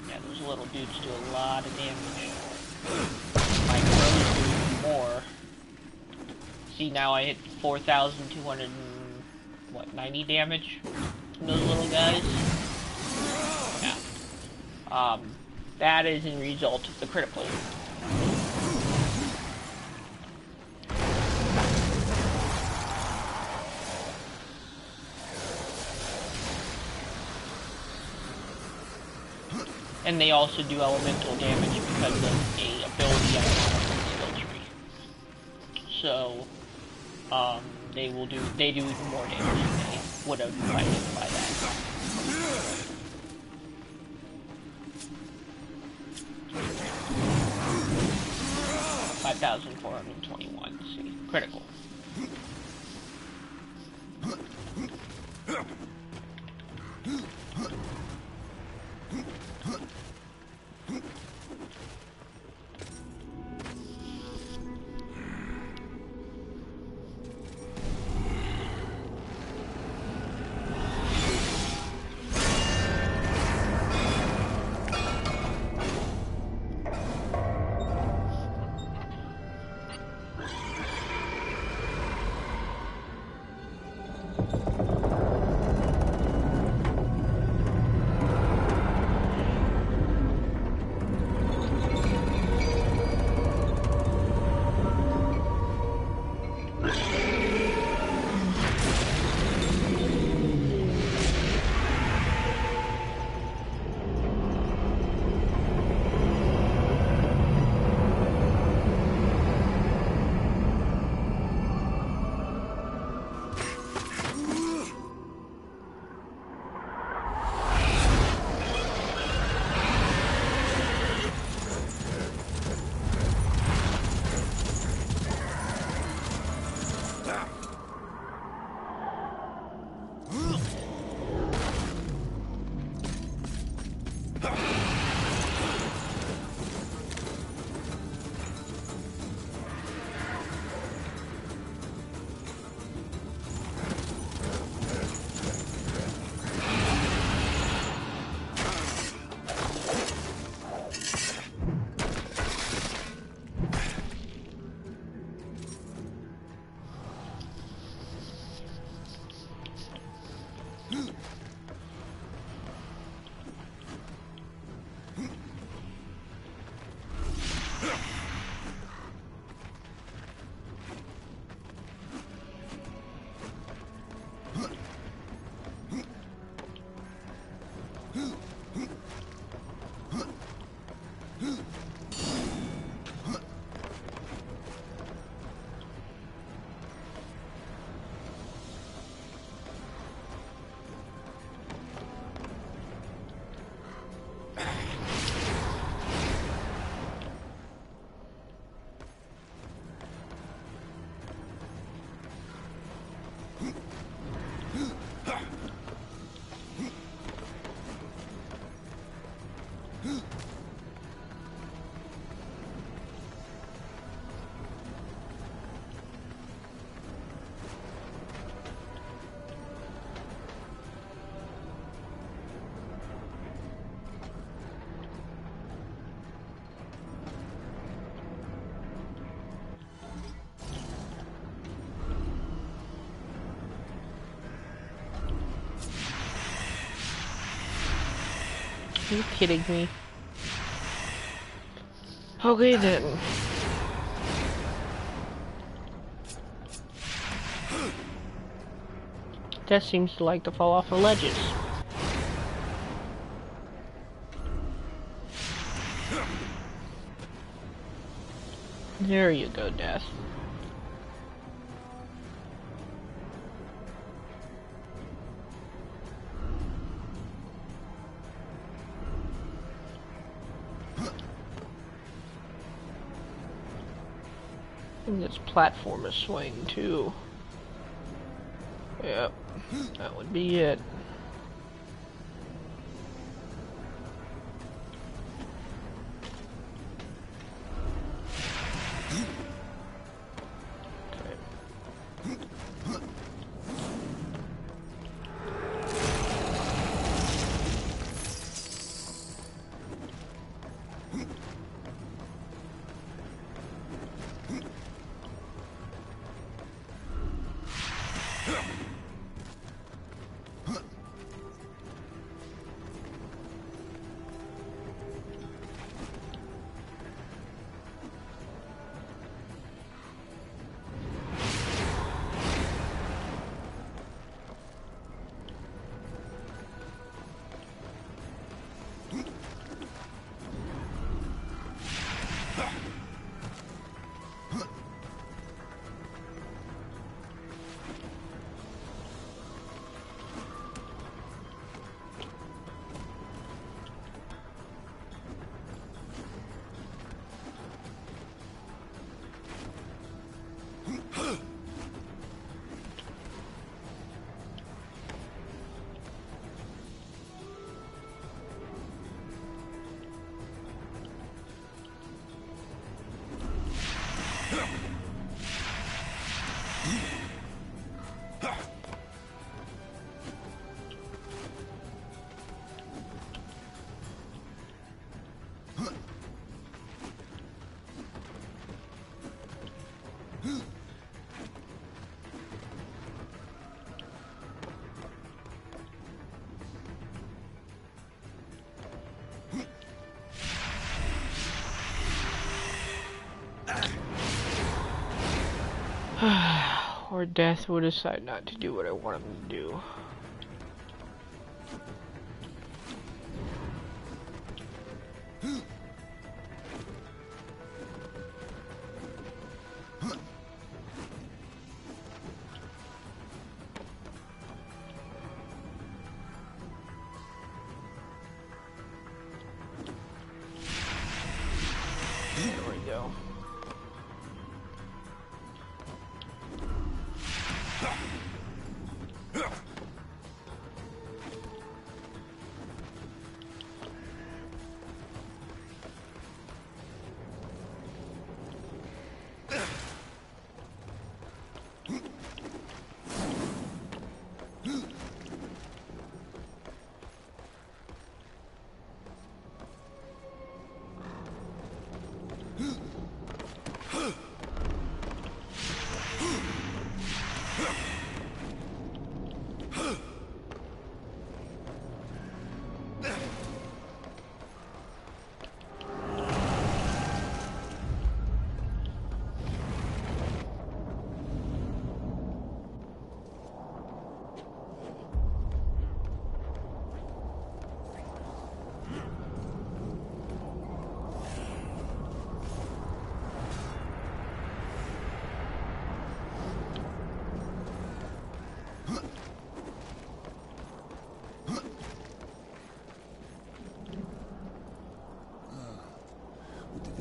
yeah, those little dudes do a lot of damage. My crows do even more. See, now I hit 4,290 damage from those little guys. Yeah. That is in result of the critical. And they also do elemental damage because of a ability I found on the skill tree. So, they do even more damage than they would have if I didn't buy that. 5,421. See, critical. Are you kidding me? Okay then. That seems to like to fall off the ledges. There you go, Death. And this platform is swaying too. Yep, that would be it. Or death will decide not to do what I want him to do. There we go.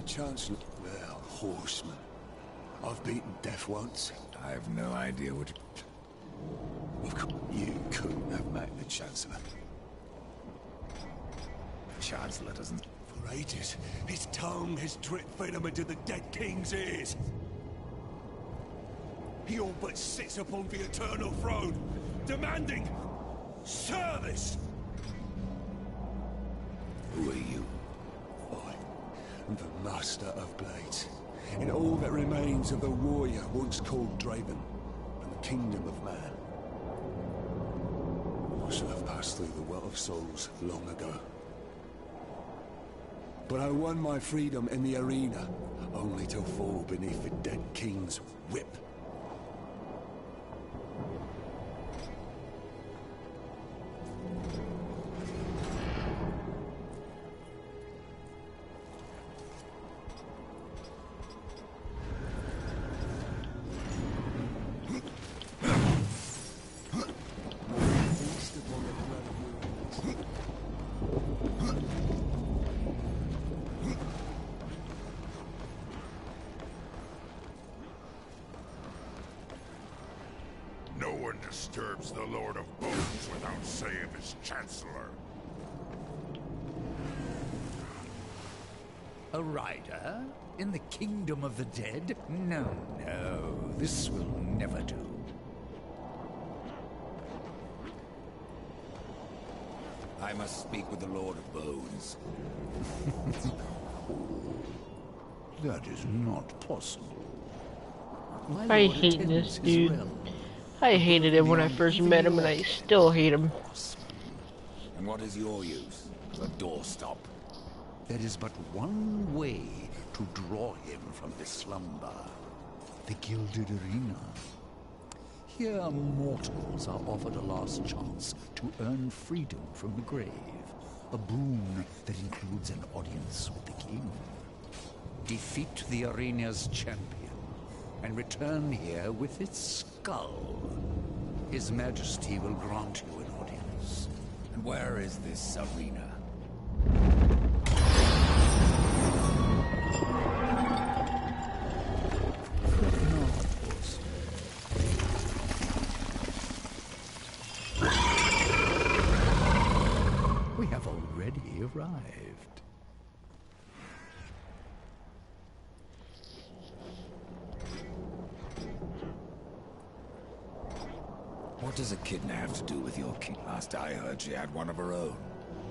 Chancellor, well, horseman. I've beaten death once. I have no idea what... Of course, you couldn't have met the Chancellor. The Chancellor doesn't... For ages, his tongue has dripped venom into the dead king's ears. He all but sits upon the eternal throne, demanding service. Who are you? I am the Master of Blades, and all that remains of the warrior once called Draven, and the kingdom of man. I should have passed through the well of souls long ago. But I won my freedom in the arena, only to fall beneath the dead king's whip. No one disturbs the Lord of Bones without saying his Chancellor. A rider? In the kingdom of the dead? No, no, this will never do. I must speak with the Lord of Bones. That is not possible. I hate this dude. I hated him when I first met him, and I still hate him. And what is your use? A doorstop? There is but one way to draw him from his slumber. The Gilded Arena. Here mortals are offered a last chance to earn freedom from the grave. A boon that includes an audience with the king. Defeat the arena's champion and return here with its skull. His Majesty will grant you an audience. And where is this arena? We have already arrived. What does Echidna have to do with your king? Last I heard, she had one of her own.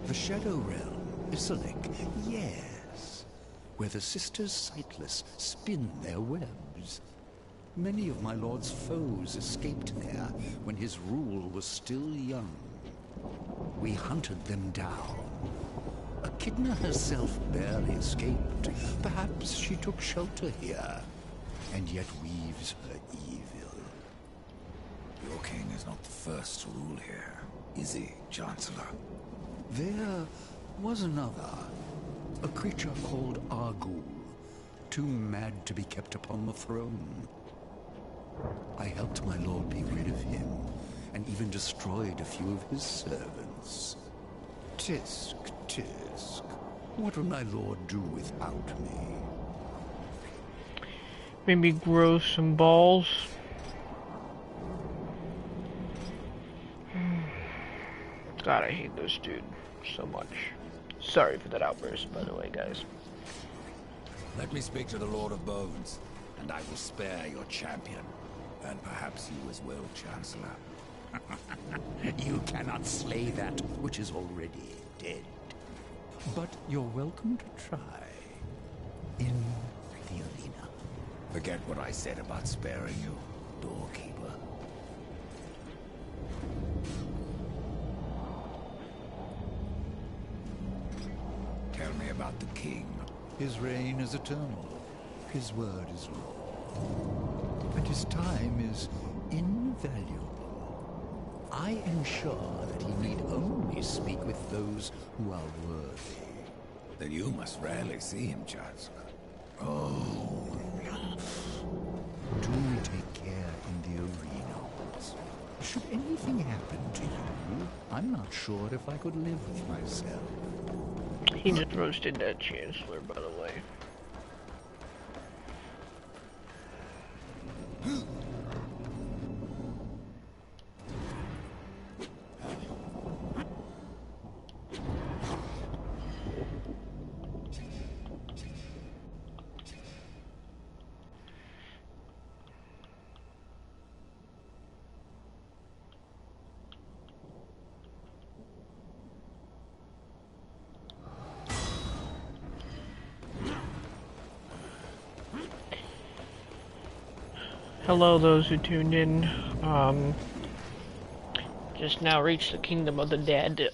The Shadow Realm, Isalik, yes. Where the Sisters Sightless spin their webs. Many of my lord's foes escaped there when his rule was still young. We hunted them down. Echidna herself barely escaped. Perhaps she took shelter here, and yet weaves her evil. king is not the first to rule here, is he, Chancellor? There was another, a creature called Argul, too mad to be kept upon the throne. I helped my lord be rid of him, and even destroyed a few of his servants. Tisk, tisk. What would my lord do without me? Maybe grow some balls. God, I hate this dude so much. Sorry for that outburst, by the way, guys. Let me speak to the Lord of Bones, and I will spare your champion. And perhaps you as well, Chancellor. You cannot slay that which is already dead. But you're welcome to try. In the arena. Forget what I said about sparing you, doorkeeper. Tell me about the king. His reign is eternal. His word is law. And his time is invaluable. I ensure that he need only speak with those who are worthy. Then you must rarely see him, Chancellor. Oh. Do take care in the arenas. Should anything happen to you, I'm not sure if I could live with myself. He just roasted that Chancellor, by the way. Hello, those who tuned in. Just now reached the Kingdom of the Dead.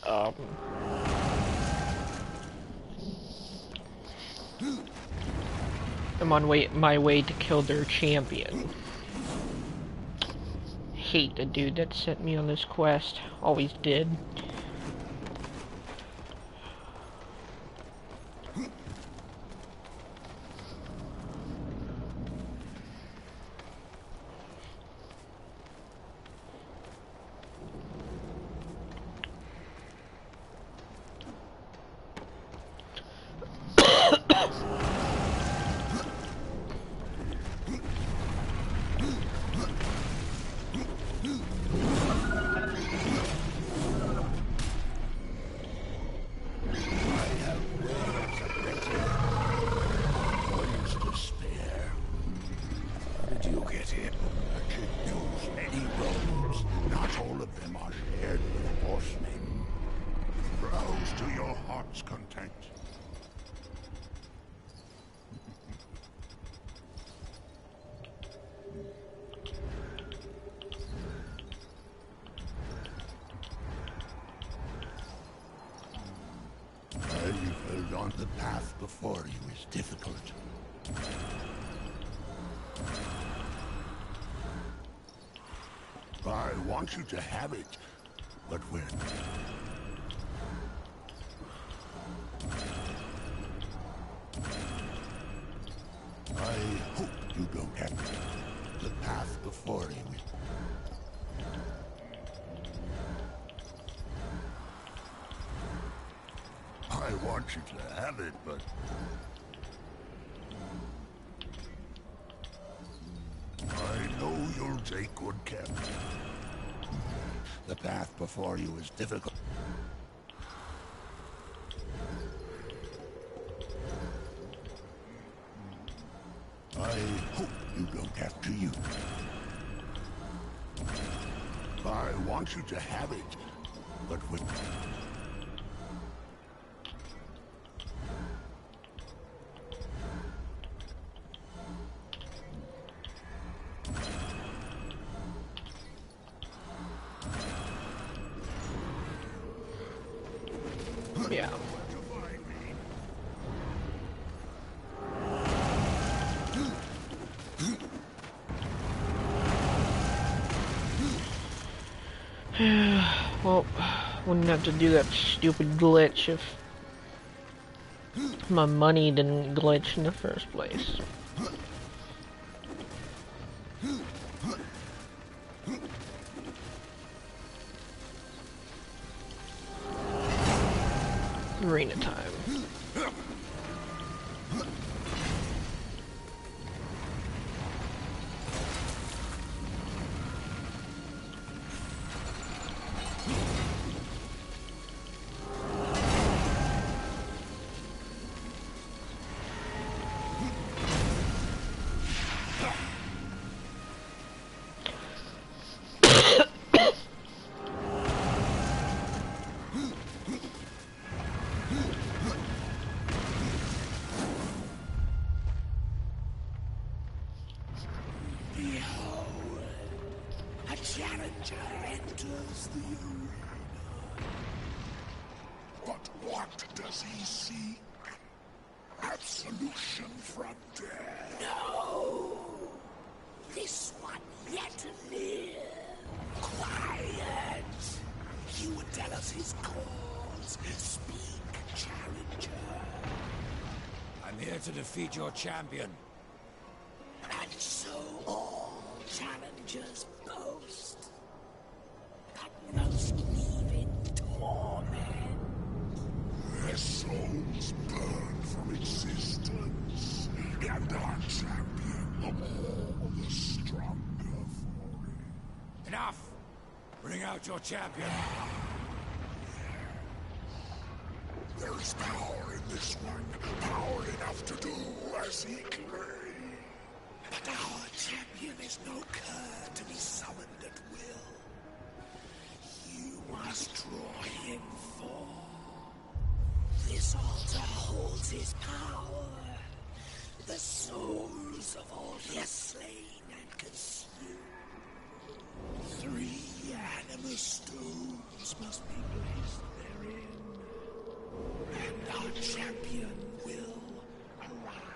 I'm on my way to kill their champion. Hate the dude that sent me on this quest. Always did. On the path before you is difficult. I want you to have it, but when? I hope you don't have it. The path before you. I want you to have it, but... I know you'll take good care. The path before you is difficult. I hope you don't have to use it. I want you to have it, but with... Yeah. Wouldn't have to do that stupid glitch if my money didn't glitch in the first place. Arena time. But what does he seek? Absolution from death. No! This one yet to live. Quiet! He would tell us his cause. Speak, challenger. I'm here to defeat your champion. And so all challengers boast. That most grieving torment. Their souls burn from existence, and our champion all the stronger for it. Enough! Bring out your champion. There is power in this one, power enough to do as he claims. But our champion is no cur to be summoned at will. You must draw him forth. This altar holds his power. The souls of all he has slain and consumed. 3 animus stones must be placed therein. And our champion will arrive.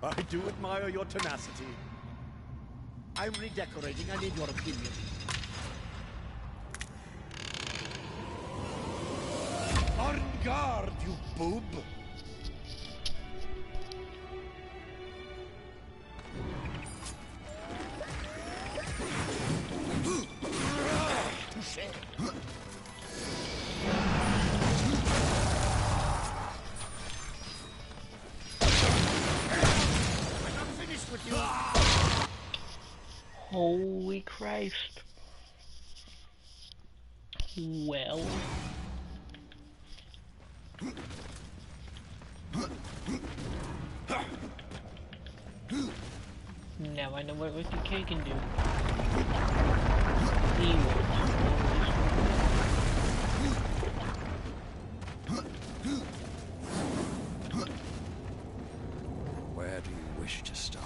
I do admire your tenacity. I'm redecorating. I need your opinion. On guard, you boob! Touché. Holy Christ. Well. Now I know what Wicked K can do. He Where do you wish to start?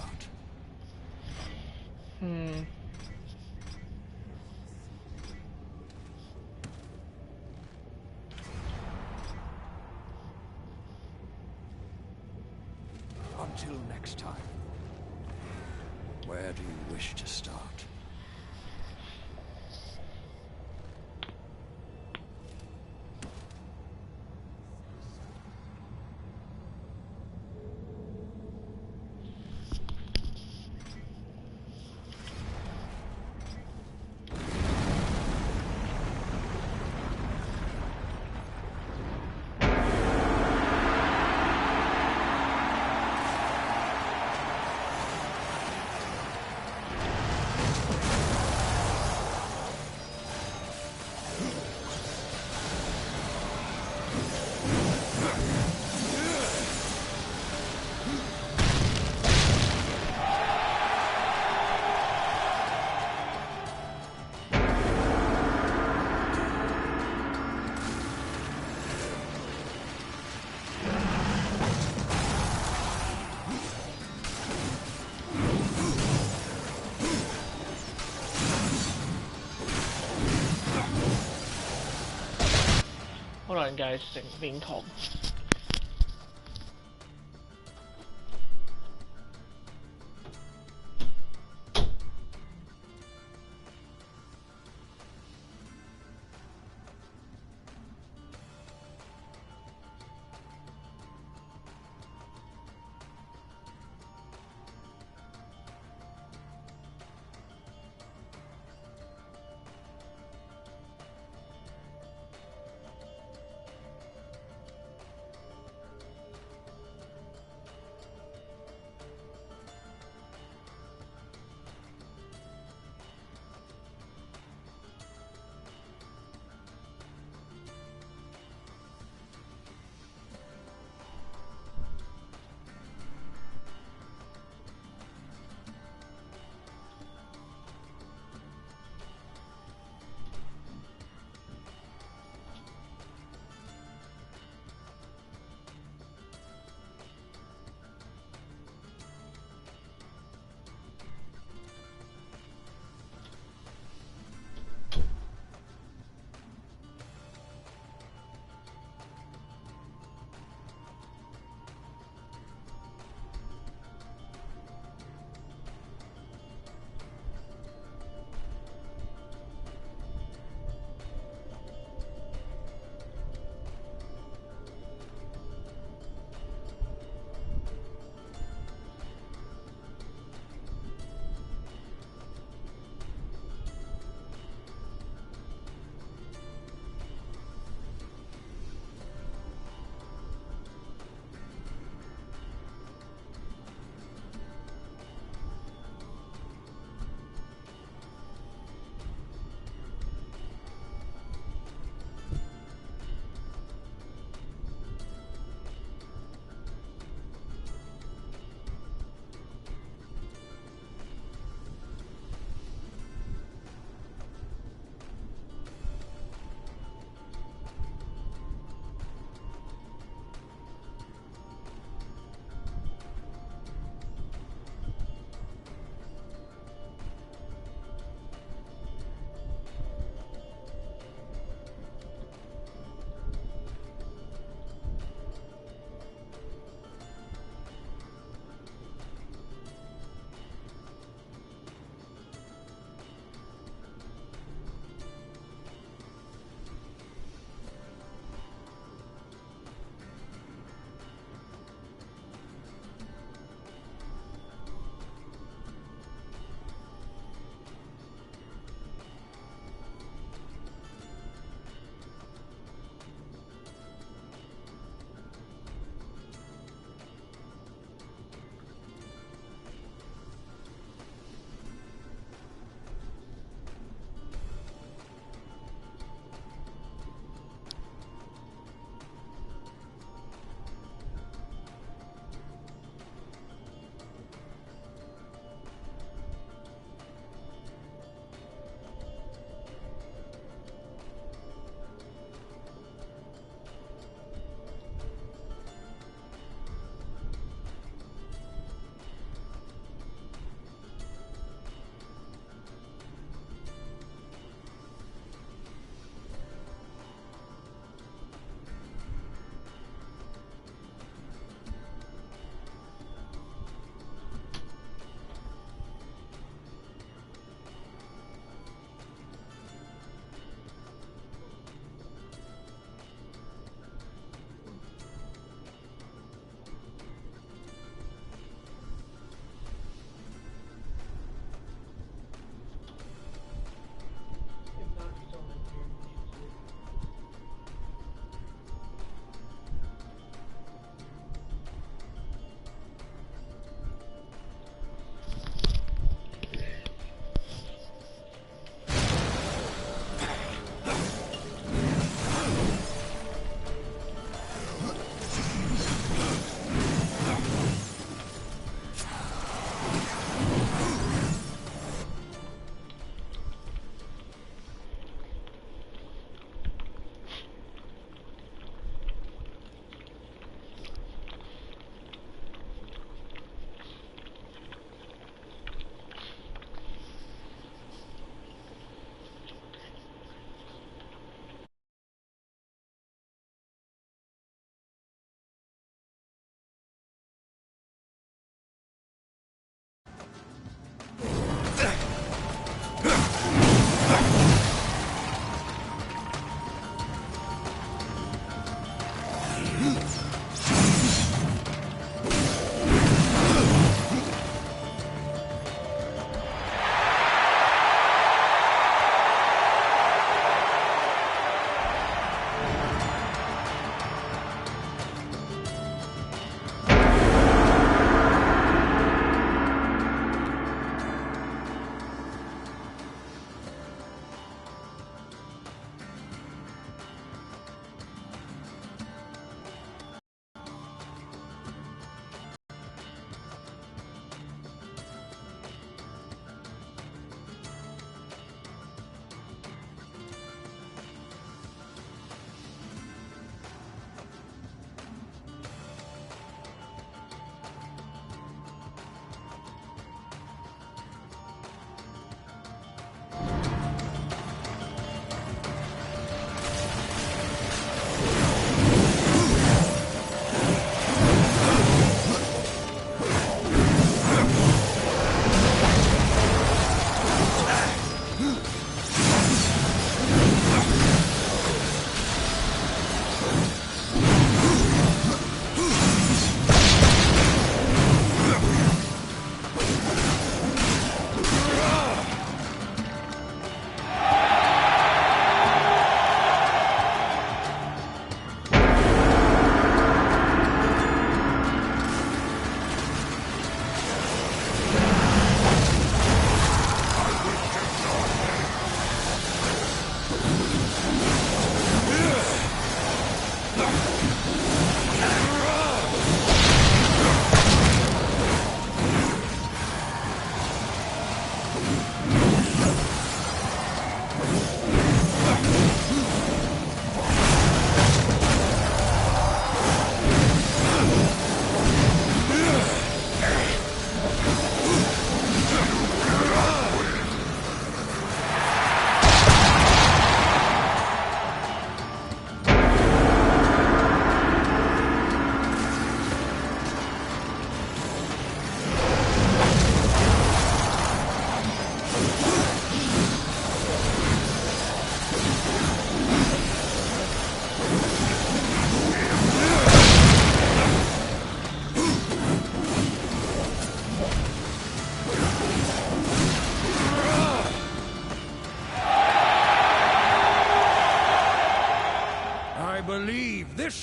Until next time. Where do you wish to start? Hold on, guys, thing being called.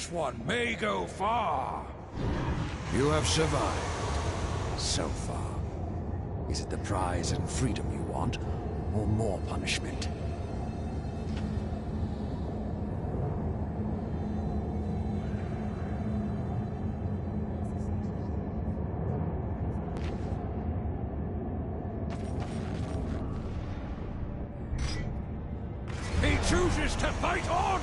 This one may go far. You have survived. So far. Is it the prize and freedom you want, or more punishment? He chooses to fight on!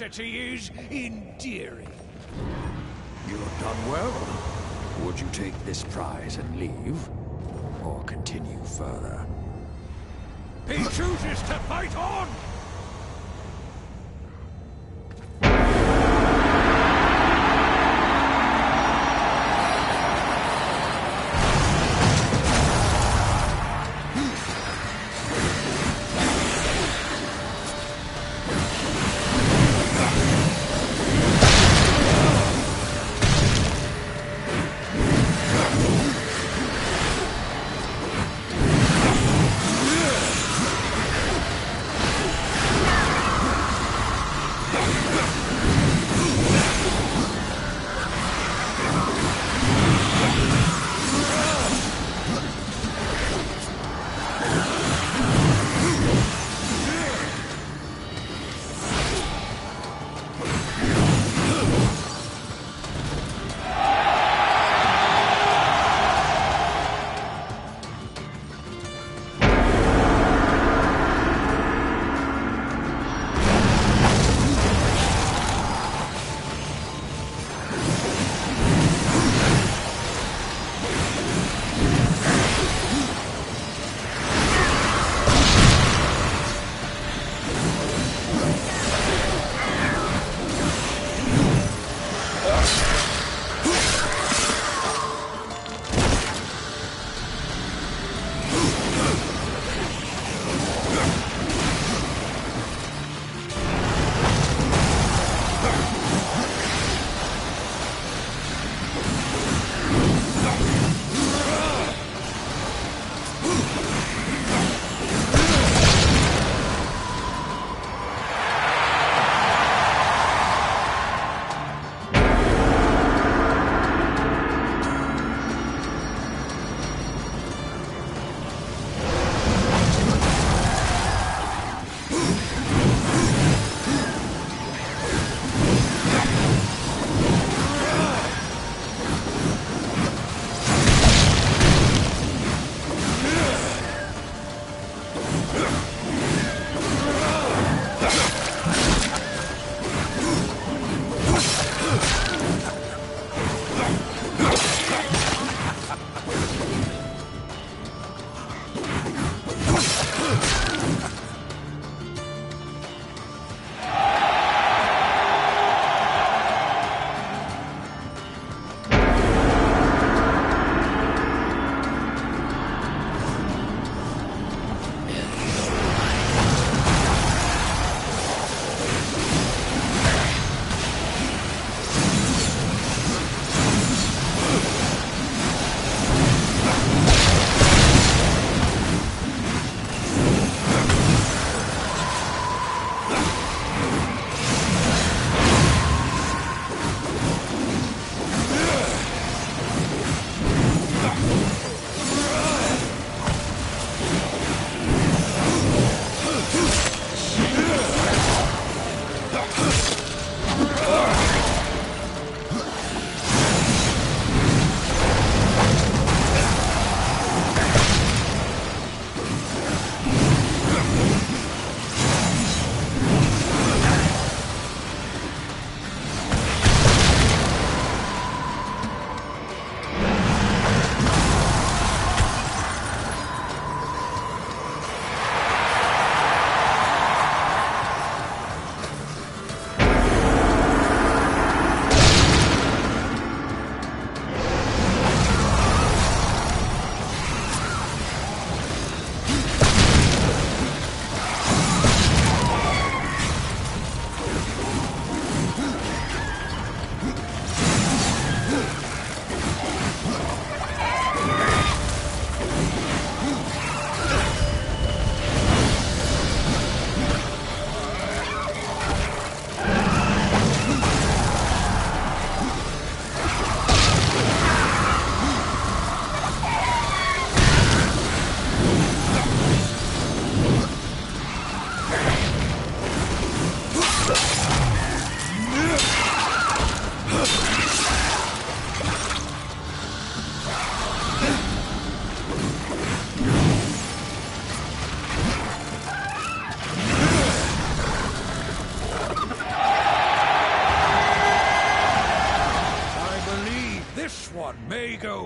simplicity is endearing. You've done well. Would you take this prize and leave? Or continue further? He chooses to fight on!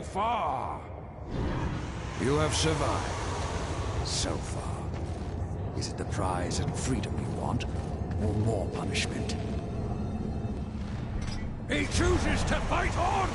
far. You have survived. So far. Is it the prize and freedom you want, or more punishment? He chooses to fight on!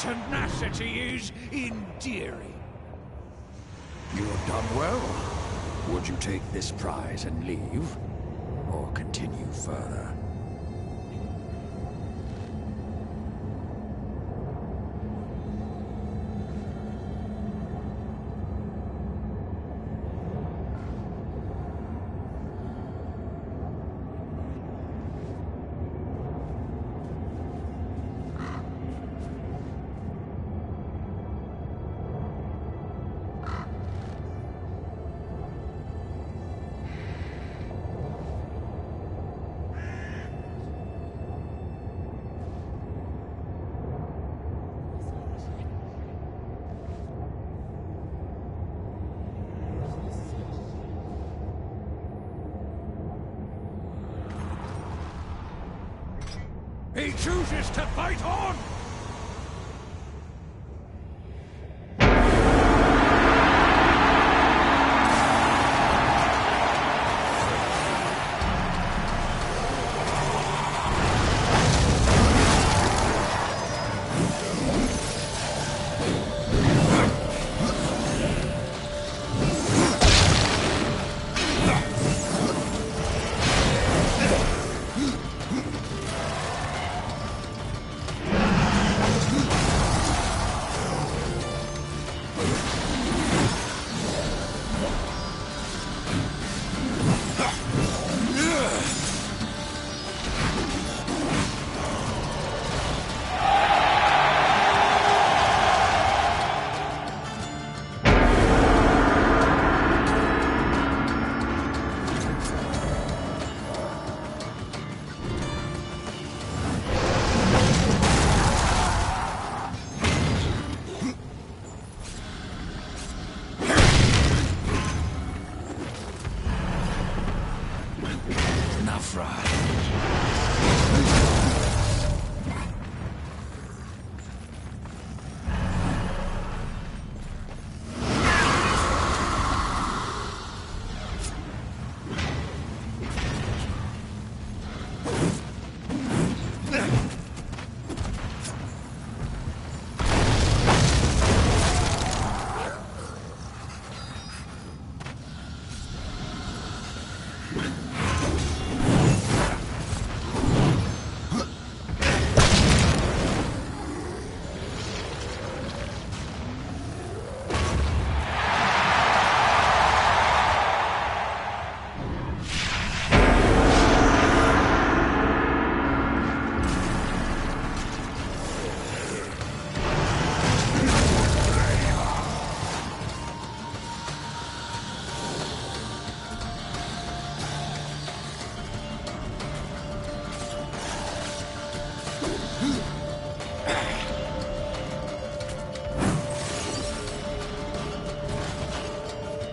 tenacity is endearing. You have done well. Would you take this prize and leave? Or continue further? He chooses to fight on!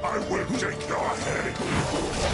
I will take your head!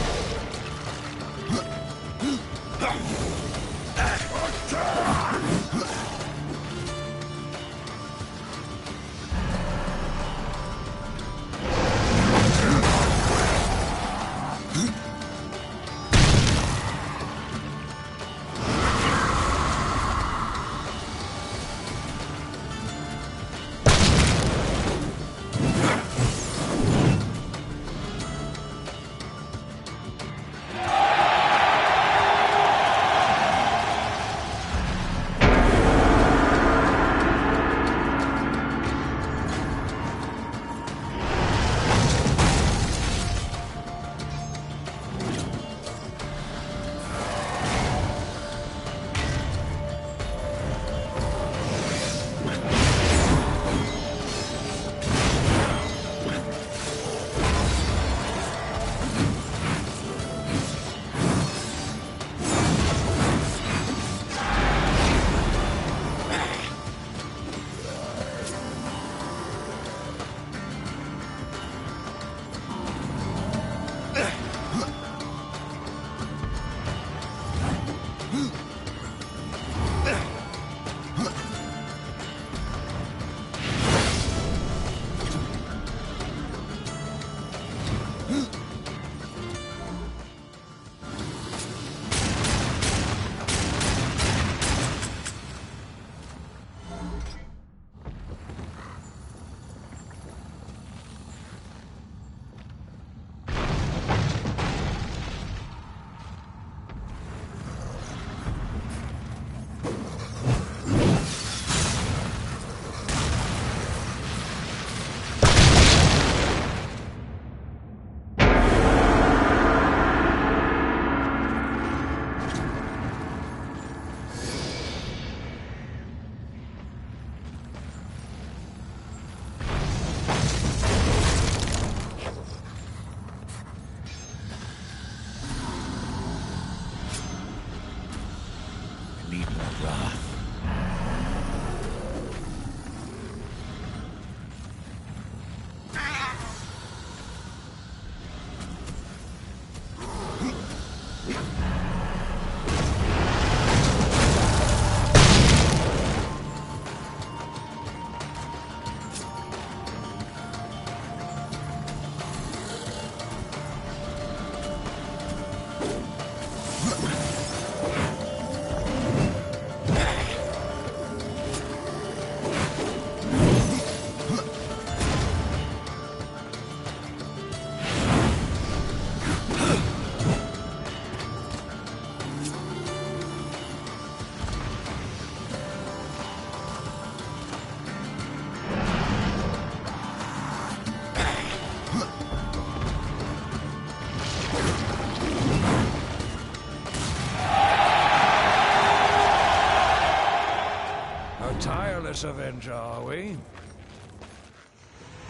Merciless avenger, are we?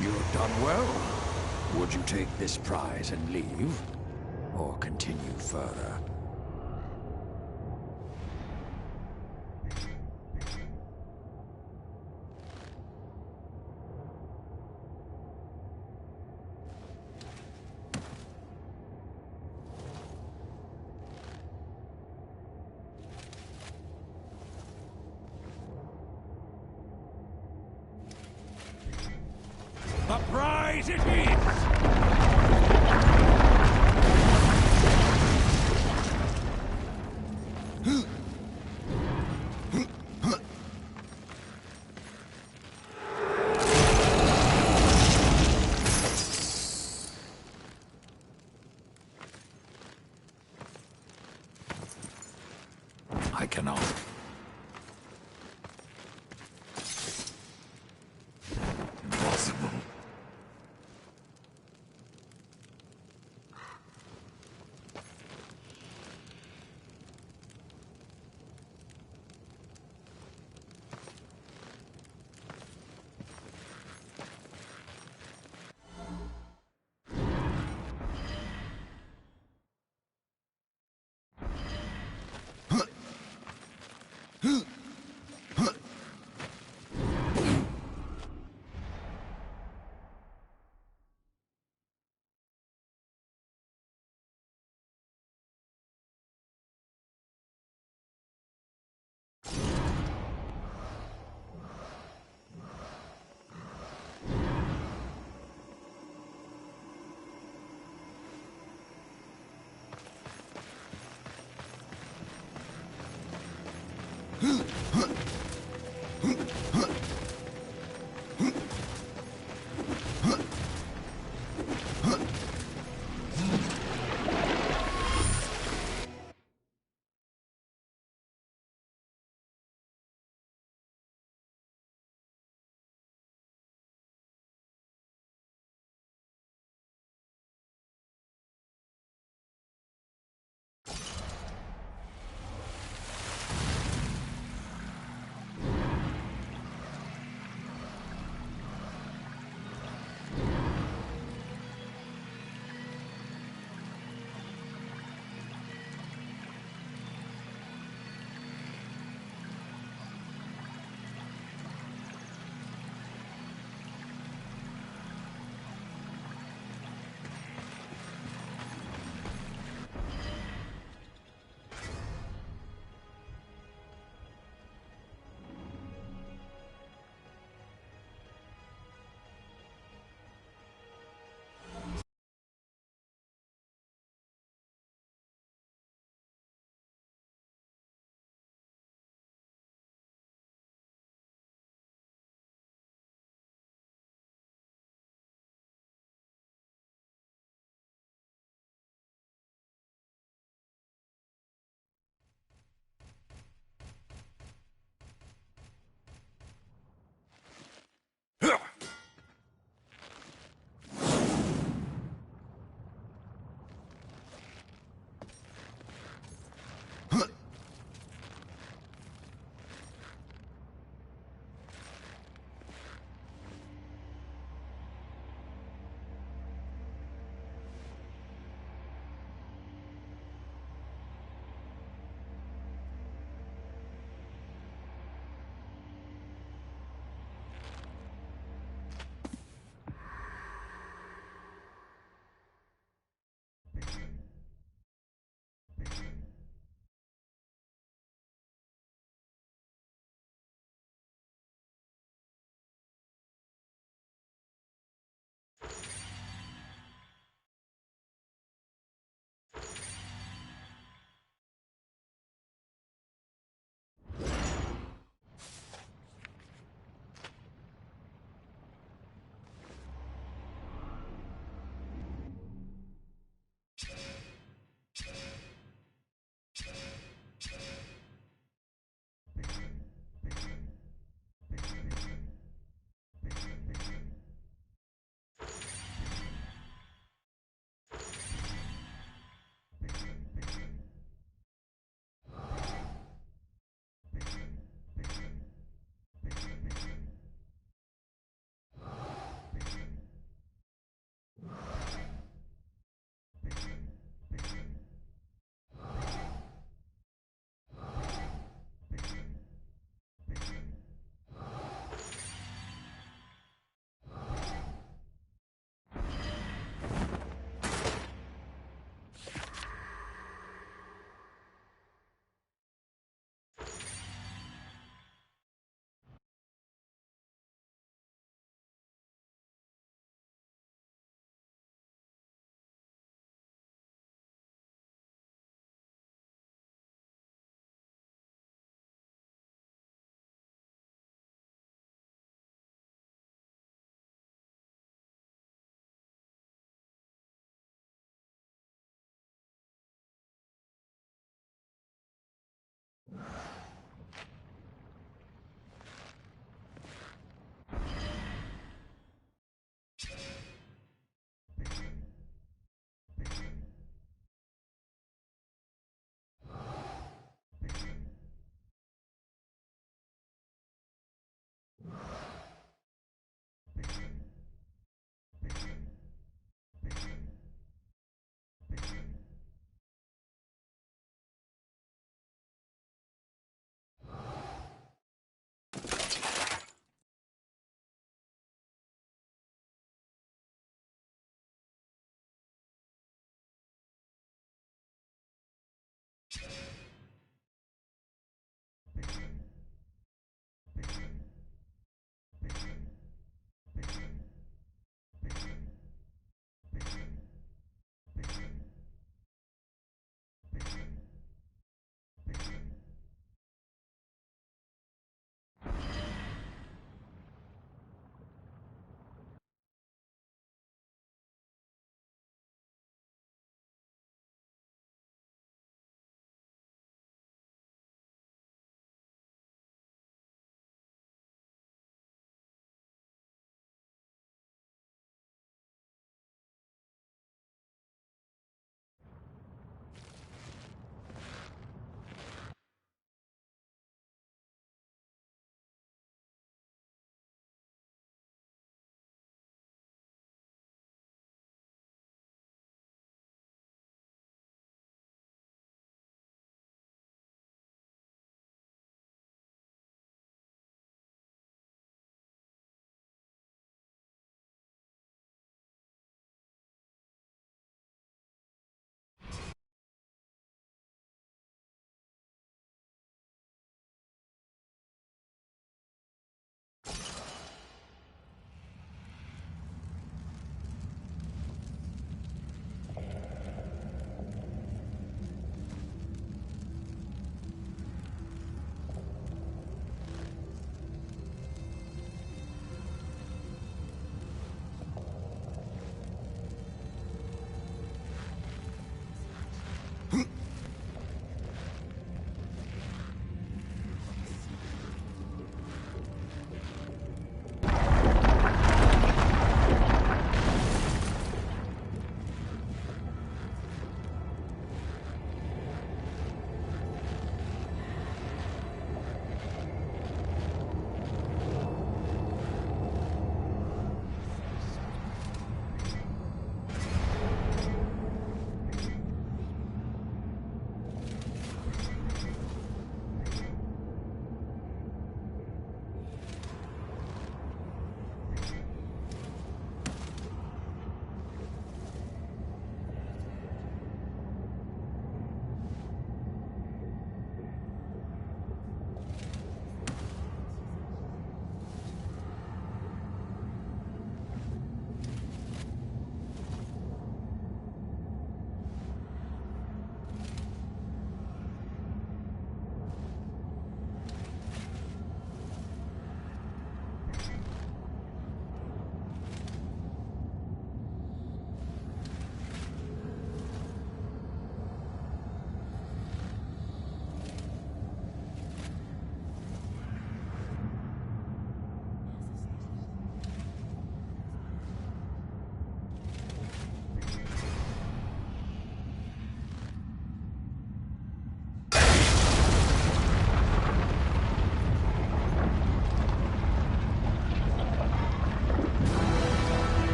You've done well. Would you take this prize and leave? Or continue further? The prize it is! I cannot. Impossible.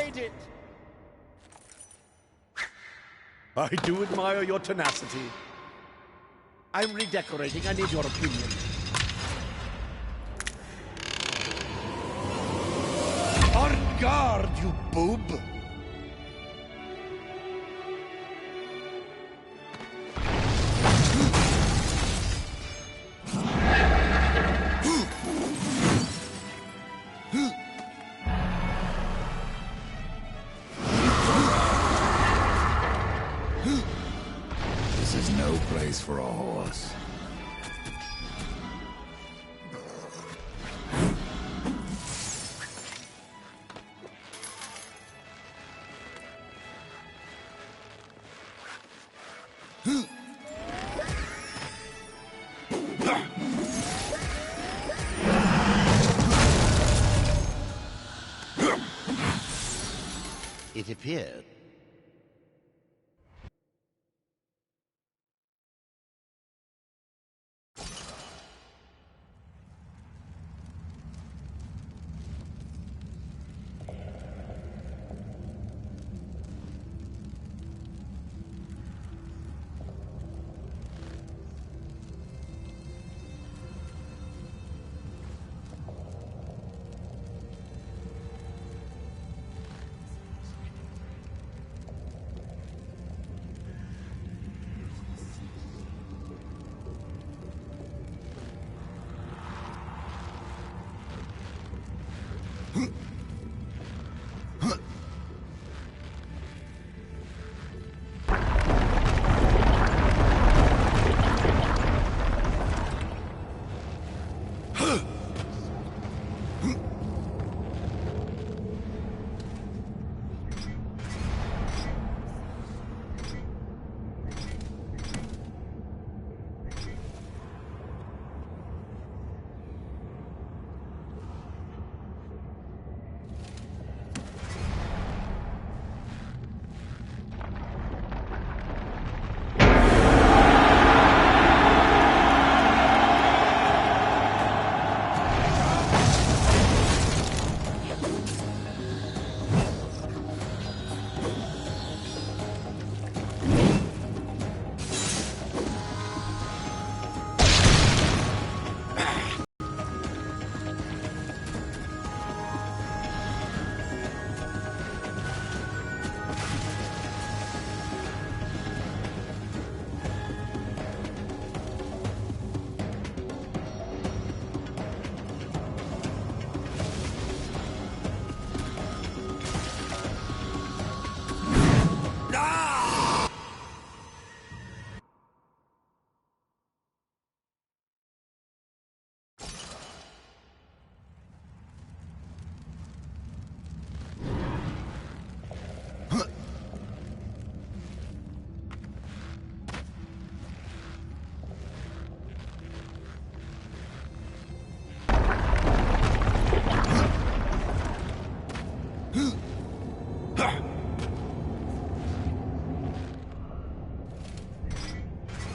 made it! I do admire your tenacity. I'm redecorating. I need your opinion. On guard, you boob! This is no place for a horse. It appeared.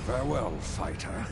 Farewell, fighter.